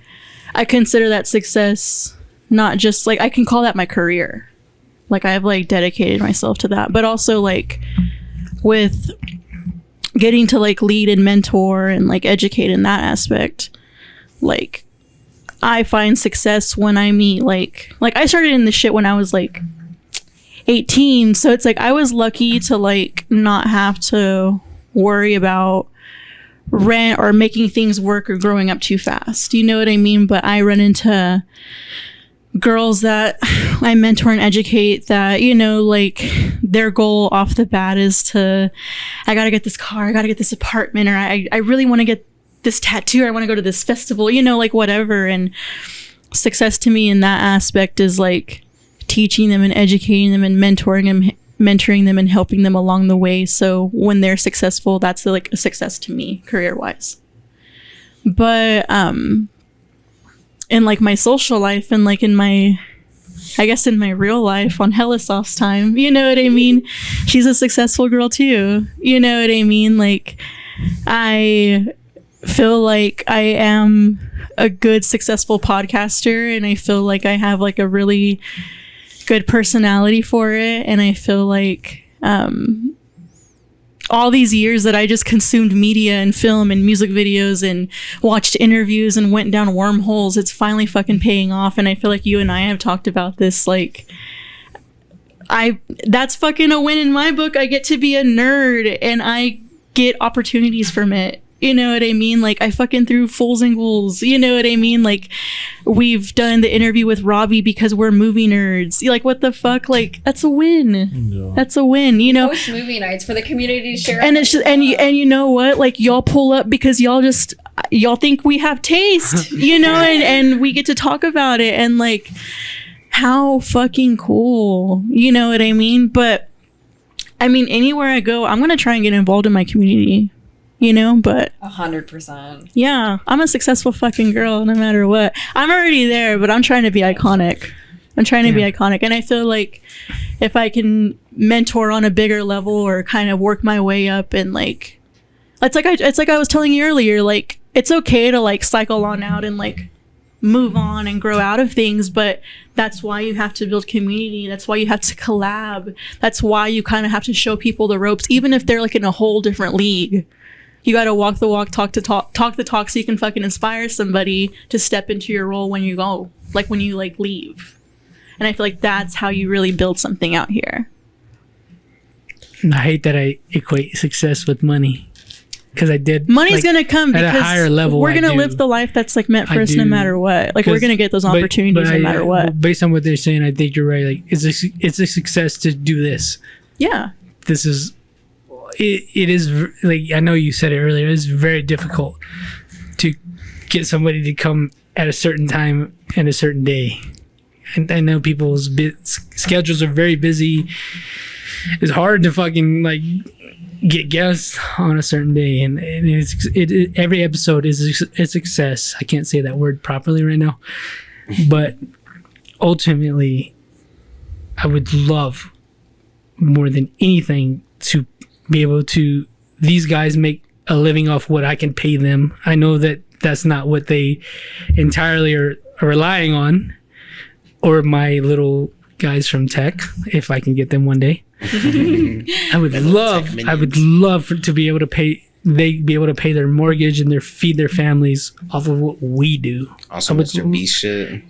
I consider that success, not just like, I can call that my career. Like, I've like dedicated myself to that, but also like with getting to like lead and mentor and like educate in that aspect, like I find success when I meet like I started in this shit when I was like 18. So it's like, I was lucky to like not have to worry about rent or making things work or growing up too fast. You know what I mean? But I run into girls that I mentor and educate that, like their goal off the bat is to, I gotta get this car, I gotta get this apartment, or I really want to get this tattoo, or I want to go to this festival, like whatever. And success to me in that aspect is like teaching them and educating them and mentoring them and helping them along the way. So when they're successful, that's like a success to me career wise. But in like my social life and like in my real life on Hella Soft's time, you know what I mean? She's a successful girl too. You know what I mean? Like, I feel like I am a good, successful podcaster, and I feel like I have like a really good personality for it. And I feel like all these years that I just consumed media and film and music videos and watched interviews and went down wormholes, it's finally fucking paying off. And I feel like you and I have talked about this. Like, that's fucking a win in my book. I get to be a nerd and I get opportunities from it. You know what I mean? Like, I fucking threw Fools and Ghouls. You know what I mean? Like, we've done the interview with Robbie because we're movie nerds. Like, what the fuck? Like, that's a win. Yeah. That's a win, Post movie nights for the community to share. And it's just, and you know what? Like, y'all pull up because y'all think we have taste, and we get to talk about it. And like, how fucking cool. You know what I mean? But I mean, anywhere I go, I'm going to try and get involved in my community. But 100%. Yeah, I'm a successful fucking girl no matter what. I'm already there, but I'm trying to be iconic. And I feel like if I can mentor on a bigger level or kind of work my way up, and like, it's like I was telling you earlier, like, it's okay to like cycle on out and like move on and grow out of things, but that's why you have to build community. That's why you have to collab. That's why you kind of have to show people the ropes, even if they're like in a whole different league. You got to walk the walk, talk the talk, so you can fucking inspire somebody to step into your role when you go, like when you like leave. And I feel like that's how you really build something out here. I hate that I equate success with money, because I did. Money's gonna come at because a higher level. We're gonna live the life that's like meant for us, no matter what. Like, we're gonna get those opportunities no matter what. Based on what they're saying, I think you're right. Like, it's a success to do this. Yeah. This is, it is like, I know you said it earlier, it's very difficult to get somebody to come at a certain time and a certain day. And I know people's schedules are very busy. It's hard to fucking like get guests on a certain day, and every episode is a success. I can't say that word properly right now, but ultimately, I would love more than anything to be able to, these guys make a living off what I can pay them. I know that that's not what they entirely are relying on, or my little guys from tech, if I can get them one day. I would love to be able to pay, they be able to pay their mortgage and feed their families off of what we do. Also, Mr. Beast shit.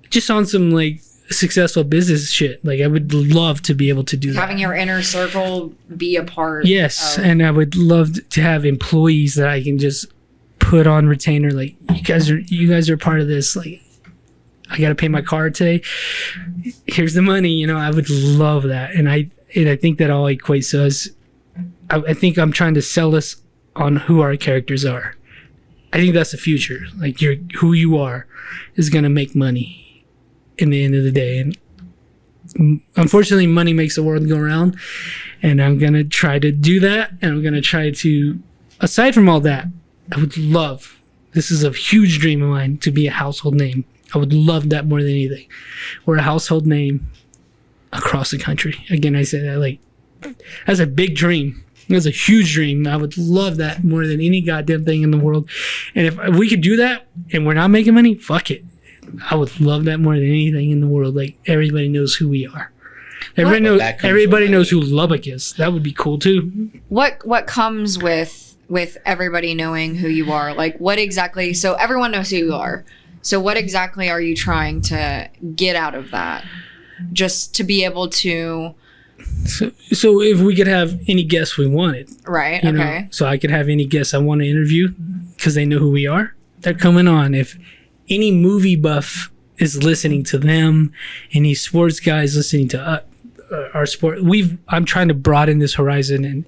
Just on some like successful business shit. Like I would love to be able to do that. Having your inner circle be a part. Yes, of, and I would love to have employees that I can just put on retainer. Like you guys are part of this. Like I got to pay my car today. Here's the money. You know, I would love that, and I think that all equates to us. I think I'm trying to sell us on who our characters are. I think that's the future. Like who you are is gonna make money in the end of the day, and unfortunately, money makes the world go round. And I'm gonna try to do that, and I'm gonna try to. Aside from all that, I would love. This is a huge dream of mine to be a household name. I would love that more than anything. We're a household name across the country. Again, I say that like that's a big dream. That's a huge dream. I would love that more than any goddamn thing in the world. And if we could do that and we're not making money, fuck it. I would love that more than anything in the world. Like everybody knows who we are. Everybody knows who Lubbock is. That would be cool too. What comes with everybody knowing who you are? Like what exactly? So everyone knows who you are. So what exactly are you trying to get out of that? Just to be able to... So if we could have any guests we wanted. Right, okay. know, so I could have any guests I want to interview because they know who we are. They're coming on. If any movie buff is listening to them, any sports guys listening to our sport, I'm trying to broaden this horizon and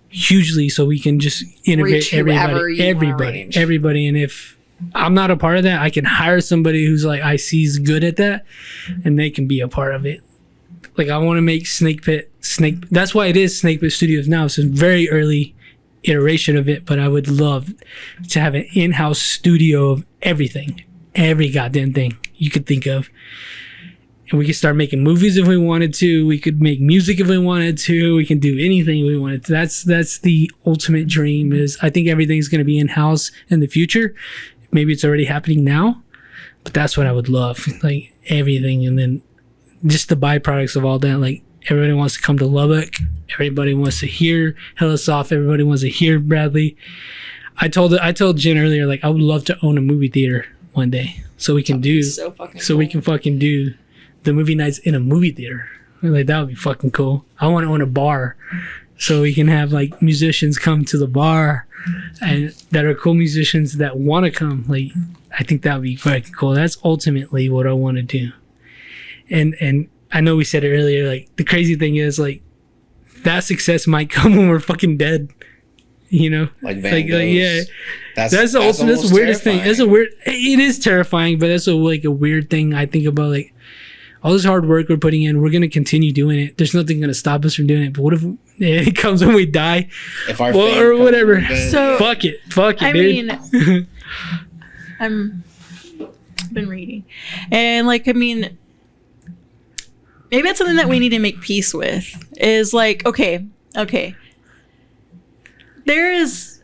hugely so we can just integrate everybody. And if I'm not a part of that, I can hire somebody who's like I see is good at that, and they can be a part of it. Like I want to make Snake. That's why it is Snake Pit Studios now. It's a very early iteration of it, but I would love to have an in-house studio of everything, every goddamn thing you could think of. And we could start making movies if we wanted to. We could make music if we wanted to. We can do anything we wanted to. That's the ultimate dream. Is I think everything's going to be in-house in the future. Maybe it's already happening now, but that's what I would love. Like everything, and then just the byproducts of all that. Like everybody wants to come to Lubbock. Everybody wants to hear Hella Soft. Everybody wants to hear Bradley. I told Jen earlier, like I would love to own a movie theater one day, so we can we can fucking do the movie nights in a movie theater. Like that would be fucking cool. I want to own a bar, so we can have like musicians come to the bar, and that are cool musicians that want to come. Like I think that would be fucking cool. That's ultimately what I want to do. And I know we said it earlier. Like the crazy thing is like that success might come when we're fucking dead. You know, like yeah. That's the ultimate. That's the weirdest thing. That's a weird. It is terrifying, but that's a weird thing I think about. Like all this hard work we're putting in, we're gonna continue doing it. There's nothing gonna stop us from doing it. But what if it comes when we die, if our or whatever? So fuck it, I dude. I've been reading, and like maybe that's something that we need to make peace with. Is like okay. This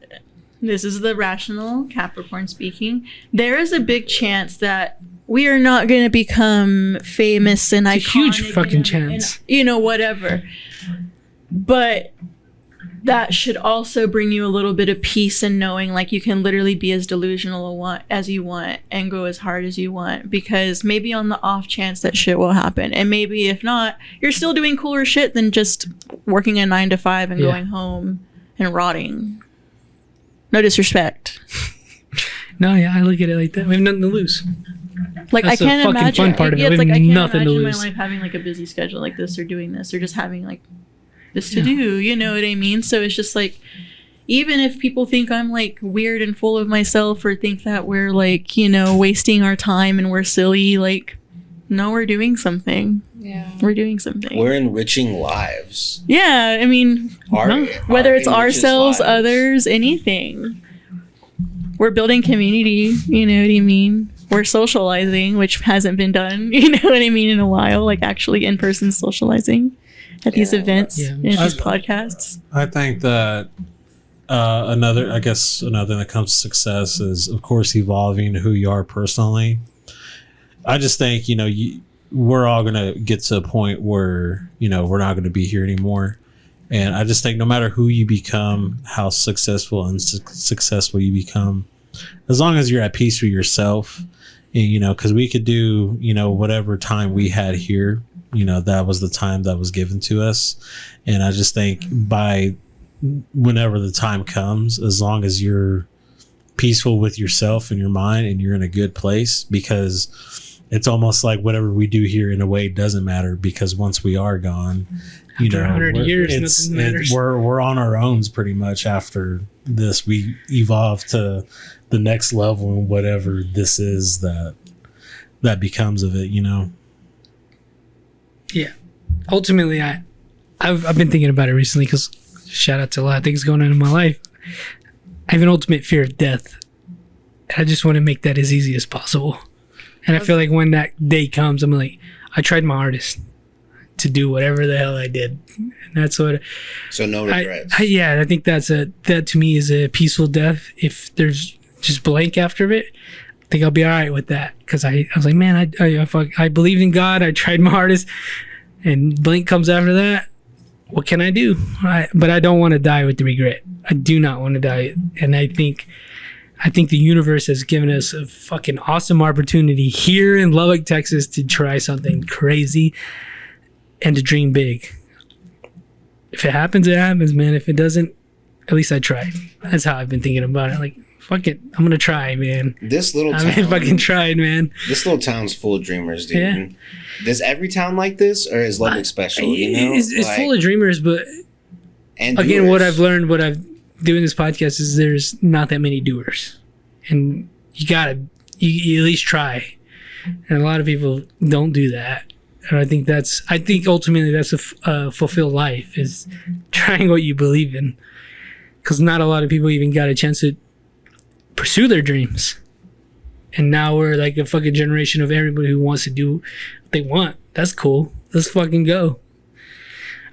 is the rational Capricorn speaking. There is a big chance that we are not going to become famous and iconic. It's a huge fucking chance. Whatever. But that should also bring you a little bit of peace in knowing like you can literally be as delusional as you want and go as hard as you want, because maybe on the off chance that shit will happen. And maybe if not, you're still doing cooler shit than just working a 9 to 5 and going home and rotting. No disrespect. No, yeah, I look at it like that. We have nothing to lose. Like That's I can't the fucking imagine. fun part of it. Yeah, We it's have like I can't nothing to imagine my lose. life having like a busy schedule like this, or doing this, or just having like this to do, you know what I mean? So it's just like, even if people think I'm like weird and full of myself, or think that we're like, you know, wasting our time and we're silly, like, no, we're doing something. Yeah. We're doing something. We're enriching lives. Yeah, I mean, whether it's ourselves, others, anything. We're building community, you know what I mean? We're socializing, which hasn't been done, you know what I mean, in a while, like actually in-person socializing at these events, and at these podcasts. I think that another thing that comes to success is, of course, evolving who you are personally. I just think, you know, we're all going to get to a point where, you know, we're not going to be here anymore. And I just think no matter who you become, how successful and successful you become, as long as you're at peace with yourself, and, you know, because we could do, you know, whatever time we had here, you know, that was the time that was given to us. And I just think by whenever the time comes, as long as you're peaceful with yourself and your mind and you're in a good place, because it's almost like whatever we do here in a way doesn't matter, because once we are gone, you After know, 100 years, nothing matters. we're on our own pretty much. After this, we evolve to the next level, and whatever this is that becomes of it, you know. Yeah. Ultimately, I've been thinking about it recently, because shout out to a lot of things going on in my life. I have an ultimate fear of death. And I just want to make that as easy as possible. And I feel like when that day comes, I'm like, I tried my hardest to do whatever the hell I did. And that's what... So no regrets. I think that to me is a peaceful death. If there's just blank after it, I think I'll be all right with that. Because I was like, man, I believed in God. I tried my hardest. And blank comes after that. What can I do? But I don't want to die with the regret. I do not want to die. And I think the universe has given us a fucking awesome opportunity here in Lubbock, Texas, to try something crazy and to dream big. If it happens, it happens, man. If it doesn't, at least I tried. That's how I've been thinking about it. Like, fuck it, I'm gonna try, man. This little town, I fucking tried, man. This little town's full of dreamers, dude. Yeah. Does every town like this, or is Lubbock special? You know, it's full of dreamers, but and again, doers. what I've learned, what I've doing this podcast is there's not that many doers, and you at least try. And a lot of people don't do that. And I think ultimately that's a fulfilled life, is trying what you believe in. Because not a lot of people even got a chance to pursue their dreams. And now we're like a fucking generation of everybody who wants to do what they want. That's cool. Let's fucking go.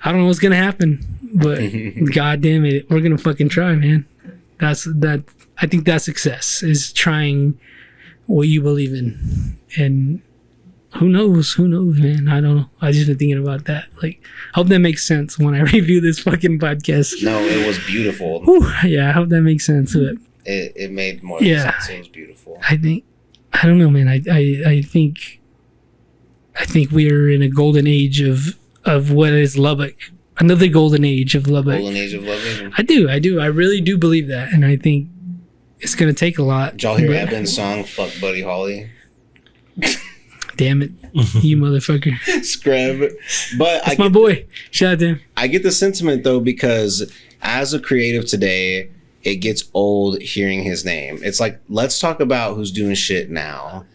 I don't know what's gonna happen, but god damn it, we're gonna fucking try, man. I think that's success, is trying what you believe in. And who knows, man? I don't know. I just been thinking about that. Like, hope that makes sense when I review this fucking podcast. No, it was beautiful. Whew, yeah, I hope that makes sense. But it made more sense. It was beautiful. I don't know, man. I think we are in a golden age of what is Lubbock. Another golden age of Lubbock. Golden age of Lubbock. I do. I really do believe that, and I think it's gonna take a lot. Did y'all hear Evan's song "Fuck Buddy Holly"? Damn it, you motherfucker! Scrub. But that's my boy. Shout out to him. I get the sentiment though, because as a creative today, it gets old hearing his name. It's like, let's talk about who's doing shit now.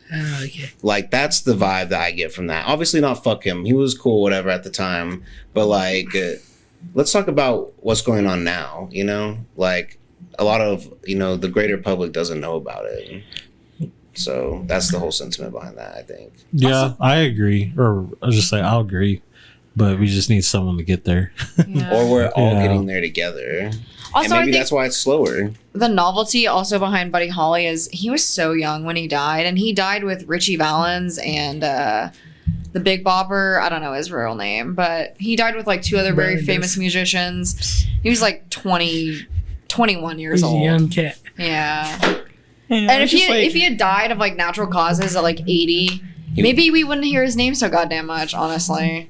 Okay. Like, that's the vibe that I get from that. Obviously not fuck him. He was cool, whatever, at the time. But like, let's talk about what's going on now, you know? Like, a lot of, you know, the greater public doesn't know about it. So that's the whole sentiment behind that, I think. Yeah, Also, I agree. Or I'll just say I'll agree. But we just need someone to get there. yeah. Or we're all Yeah. getting there together. Also, And I maybe think that's why it's slower. the novelty also behind Buddy Holly is he was so young when he died, and he died with Richie Valens and the Big Bopper. I don't know his real name, but he died with like two other very Brandis. famous musicians. He was like 21 years He's a old. young cat. Yeah. I know, And it's if just he had died of like natural causes at like 80, maybe we wouldn't hear his name so goddamn much, honestly.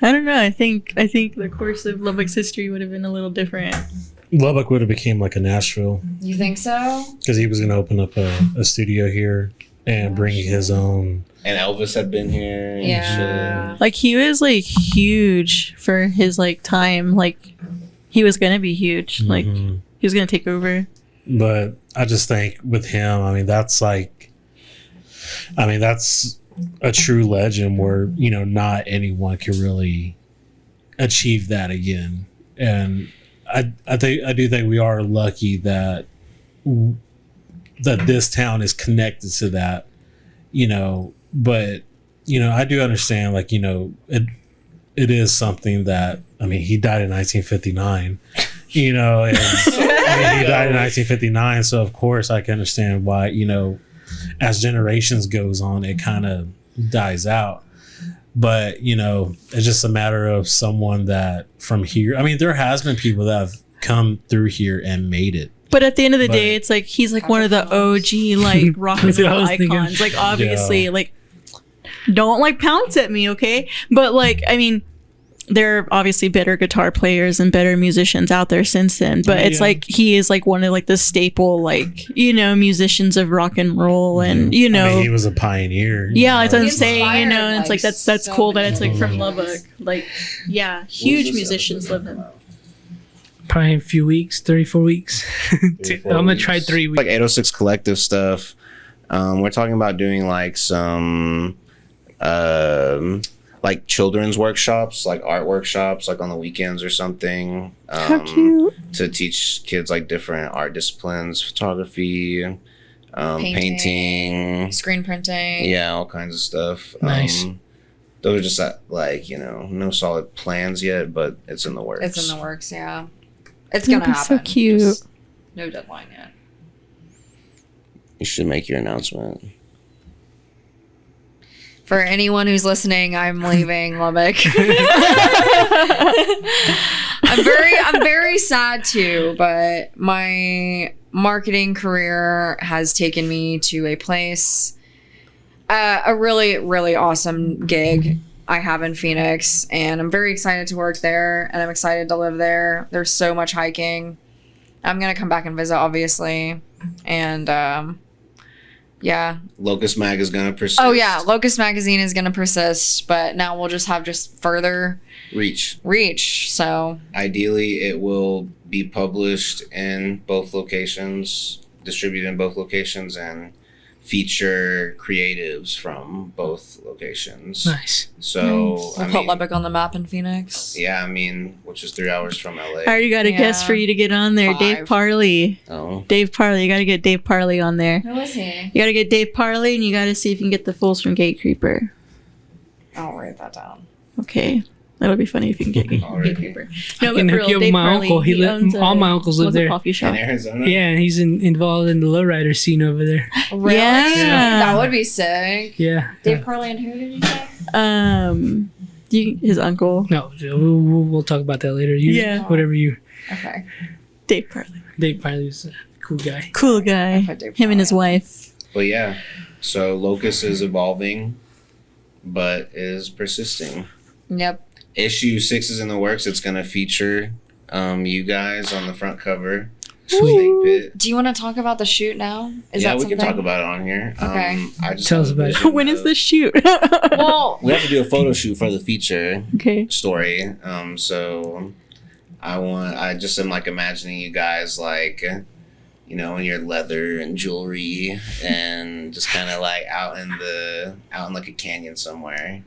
I don't know. I think the course of Lubbock's history would have been a little different. Lubbock would have became like a Nashville, You think so? because he was going to open up a studio here and bring his own And Elvis had been here. And Yeah. Like he was like huge for his like time. Like he was gonna be huge. Like Mhm. he was gonna take over. But I just think with him, I mean, that's a true legend where, you know, not anyone can really achieve that again. And I do think we are lucky that this town is connected to that, you know. But, you know, I do understand, like, you know, it is something that, I mean, he died in 1959, you know, and he died in 1959. So of course I can understand why, you know, as generations goes on, it kind of dies out. But, you know, it's just a matter of someone that from here, I mean, there has been people that have come through here and made it. But at the end of the But- day, it's like he's like one of the OG like rock and That's what I roll was thinking. icons. Like obviously, Yeah. like don't like pounce at me, okay? But like I mean, there are obviously better guitar players and better musicians out there since then. But it's Yeah. like he is like one of like the staple like, you know, musicians of rock and roll, and you know, I mean, he was a pioneer. yeah, that's what I'm He saying, you inspired, know, and it's like, like that's so cool that many it's like from people. Lubbock. Like yeah, What was huge this musicians episode live in. about? Probably a few weeks, 34 weeks. I'm 4 gonna try weeks. 3 weeks. Like 806 Collective stuff. We're talking about doing like some like children's workshops, like art workshops, like on the weekends or something. How cute. To teach kids like different art disciplines, photography, painting, Screen printing. yeah, all kinds of stuff. Nice. Those are just like, you know, no solid plans yet, but it's in the works. It's in the works, yeah. It's That'd gonna be so happen. cute. Just no deadline yet. You should make your announcement. For anyone who's listening, I'm leaving Lubbock. I'm very sad too, but my marketing career has taken me to a place, a really, really awesome gig I have in Phoenix, and I'm very excited to work there, and I'm excited to live there. There's so much hiking. I'm gonna come back and visit, obviously, and yeah. Locus Mag is gonna persist. Oh yeah, Locus Magazine is gonna persist, but now we'll just have further reach. So Ideally, it will be published in both locations, distributed in both locations, and feature creatives from both locations. Nice. So, we'll put Lubbock on the map in Phoenix. yeah, I mean, which is 3 hours from LA. I already got a guest Yeah. for you to get on there, 5. Dave Parley. Oh, Dave Parley, you got to get Dave Parley on there. Who is he? You got to get Dave Parley, and you got to see if you can get the fools from Gate Creeper. I'll write that down. Okay, that'll be funny if you can get Gate Alright. Creeper. I can hook you up with my uncle. He owns all my uncles live owns a there. coffee shop. in Arizona? Yeah, and he's involved in the lowrider scene over there. Really? Yeah. That would be sick. Yeah. Dave Parley and who did you say? His uncle, No, we'll talk about that later. Yeah. Whatever you. Okay. Dave Parley. Dave probably was a cool guy. Cool guy. put Dave Him and his Parley. wife. But yeah, so Locus is evolving, but is persisting. Yep. Issue 6 is in the works. It's gonna feature you guys on the front cover. Sweet. Snake Pit. Do you want to talk about the shoot now? Yeah, we can talk about it on here. Okay. I just Tell have us a about it. vision When is of- the shoot? Well, We have to do a photo shoot for the feature Okay. story. So I just am like imagining you guys like, you know, in your leather and jewelry and just kind of like out in like a canyon somewhere.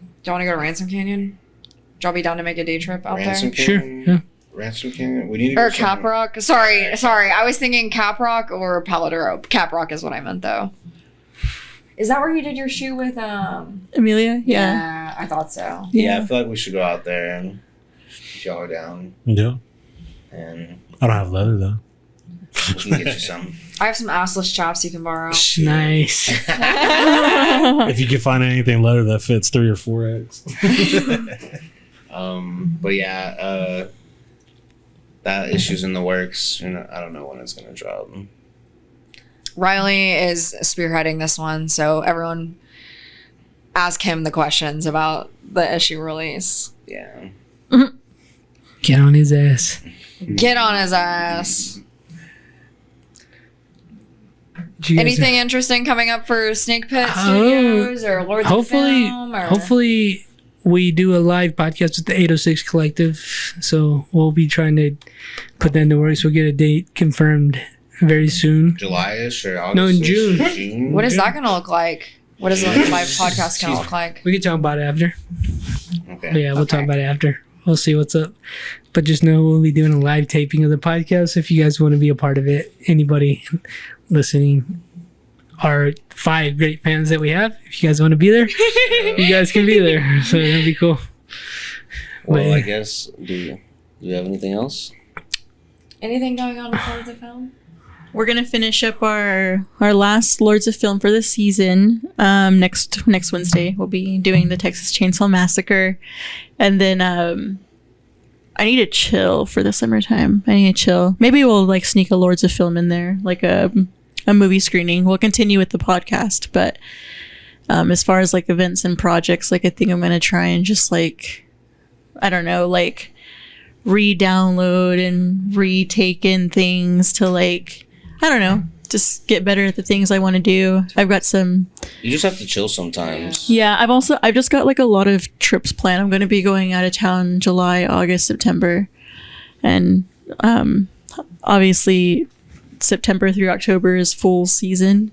do you want to go to Ransom Canyon? Would y'all be down to make a day trip out Ransom there? Sure, Canyon? yeah. Ransom Canyon? We need to Or go Cap somewhere. Rock? Sorry. I was thinking Cap Rock or Paladuro. Cap Rock is what I meant though. Is that where you did your shoot with Amelia? Yeah. I thought so. Yeah, I feel like we should go out there and if y'all are down Yeah. and I don't have leather though. we can get you some. I have some assless chaps you can borrow. Nice. If you can find anything leather that fits 3 or 4X. But yeah, that issue's in the works, and I don't know when it's gonna drop. Riley is spearheading this one, so everyone ask him the questions about the issue release. Yeah. Get on his ass. Get on his ass. Did you guys- Anything interesting coming up for Snake Pit Studios or Lords of Film? Or? Hopefully we do a live podcast with the 806 Collective. So we'll be trying to put that into works. We'll get a date confirmed very soon. July-ish or August? No, in June. What is that going to look like? What is the live podcast going to look like? We can talk about it after. Okay. But yeah, we'll talk about it after. We'll see what's up. But just know we'll be doing a live taping of the podcast. If you guys want to be a part of it, anybody listening, our 5 great fans that we have, if you guys want to be there, you guys can be there. So that'd be cool. Well, But, I guess, do you have anything else? Anything going on with Lords of Film? We're gonna finish up our last Lords of Film for the season. Next Wednesday we'll be doing the Texas Chainsaw Massacre, and then I need to chill for the summertime. I need to chill. Maybe we'll like sneak a Lords of Film in there, like a movie screening. We'll continue with the podcast, but as far as like events and projects, like I think I'm gonna try and just like, I don't know, like re-download and retake in things to like, I don't know, just get better at the things I want to do. I've got some. You just have to chill sometimes. Yeah, I've just got like a lot of trips planned. I'm going to be going out of town July, August, September, and obviously September through October is full season,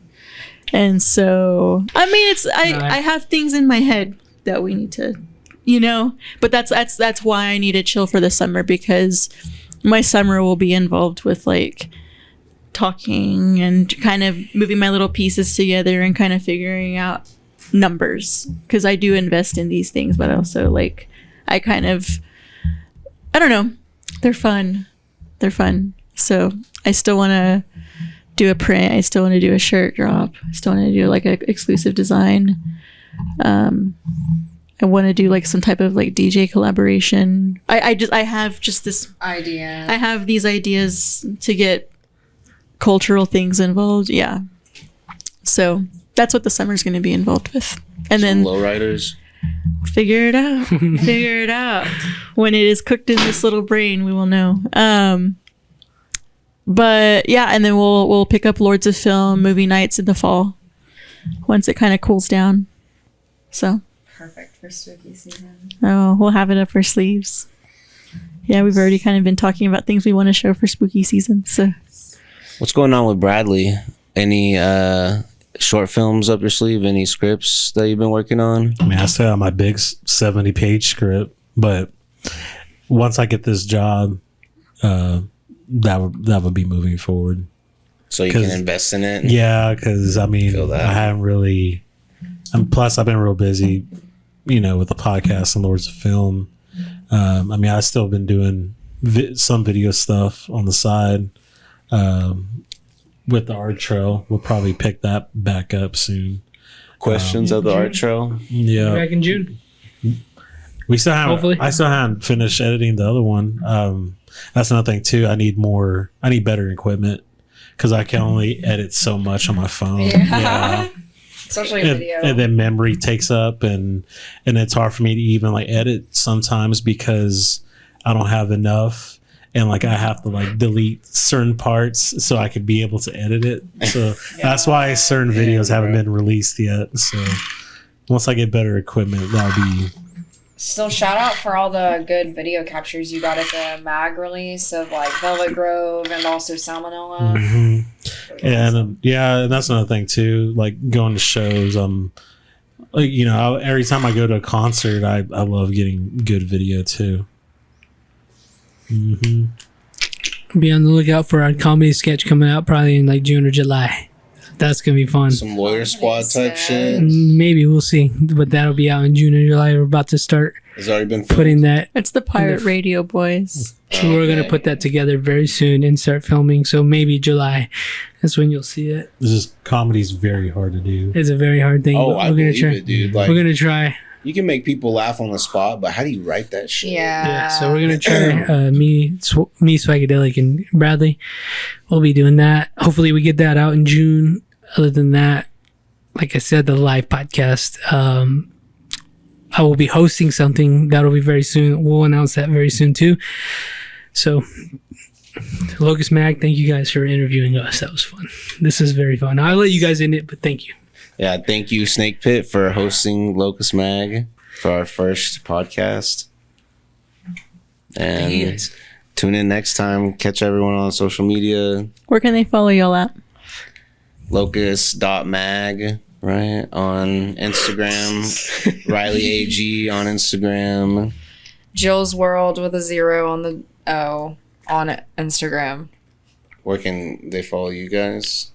and so I mean I have things in my head that we need to, but that's why I need to chill for the summer, because my summer will be involved with like talking and kind of moving my little pieces together and kind of figuring out numbers, because I do invest in these things, but also like I don't know, they're fun, so I still want to do a print, I still want to do a shirt drop, I still want to do like an exclusive design, I want to do like some type of like DJ collaboration. I have just this idea. I have these ideas to get cultural things involved. Yeah. So that's what the summer's going to be involved with. And then lowriders. Figure it out. Figure it out. When it is cooked in this little brain, we will know. But yeah, and then we'll pick up Lords of Film movie nights in the fall once it kind of cools down. So Perfect for spooky season. we'll have it up our sleeves. Yeah, we've already kind of been talking about things we want to show for spooky season. So What's going on with Bradley? Any short films up your sleeve? Any scripts that you've been working on? I mean, I still have my big 70-page script, but once I get this job, that would be moving forward. So you can invest in it? Yeah, because I mean, Feel that. I haven't really, and plus I've been real busy, with the podcast and Lords of Film. I mean, I've still been doing some video stuff on the side. With the art trail, we'll probably pick that back up soon. Questions of the art trail? Yeah, Back in June. we still haven't. Hopefully. I still haven't finished editing the other one. That's another thing too. I need better equipment because I can only edit so much on my phone. Yeah. Especially video. And then memory takes up, and it's hard for me to even like edit sometimes because I don't have enough. And like I have to like delete certain parts so I could be able to edit it. So that's why certain videos haven't been released yet. So once I get better equipment, that'll be. Still shout out for all the good video captures you got at the MAG release of like Velvet Grove and also Salmonella. Mm-hmm. And and that's another thing too. Like going to shows, like every time I go to a concert, I love getting good video too. Mm-hmm. Be on the lookout for our comedy sketch coming out probably in like June or July. That's gonna be fun. Some lawyer squad type shit? Maybe we'll see, but that'll be out in June or July. We're about to start It's already been putting that. it's the Pirate Radio Boys. We're gonna put that together very soon and start filming. So maybe July. That's when you'll see it. This is comedy's very hard to do. It's a very hard thing. Oh, but I we're gonna believe try. it, dude. Like, We're gonna try. you can make people laugh on the spot, but how do you write that shit? Yeah, so we're gonna try me Swaggadelic and Bradley. We'll be doing that. Hopefully we get that out in June. Other than that, like I said, the live podcast. I will be hosting something that'll be very soon. We'll announce that very soon too. So Locus Mag, thank you guys for interviewing us. That was fun. This is very fun. I'll let you guys in it, but thank you. Yeah, thank you, Snake Pit, for hosting Locus Mag for our first podcast. Thank you And guys. tune in next time. Catch everyone on social media. Where can they follow y'all at? Locus.mag, right? On Instagram. Riley AG on Instagram. Jill's World with a 0 on the O on Instagram. Where can they follow you guys?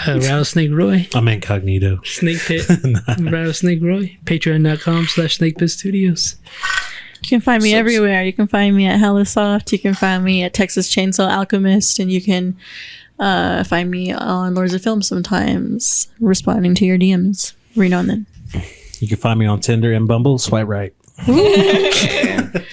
Rattlesnake Roy. I'm incognito. Snake Pit. Rattlesnake Roy. Patreon.com/SnakePit Studios. You can find me everywhere. You can find me at Hellasoft. You can find me at Texas Chainsaw Alchemist. And you can find me on Lords of Film sometimes, responding to your DMs every now and then. You can find me on Tinder and Bumble. Swipe right. And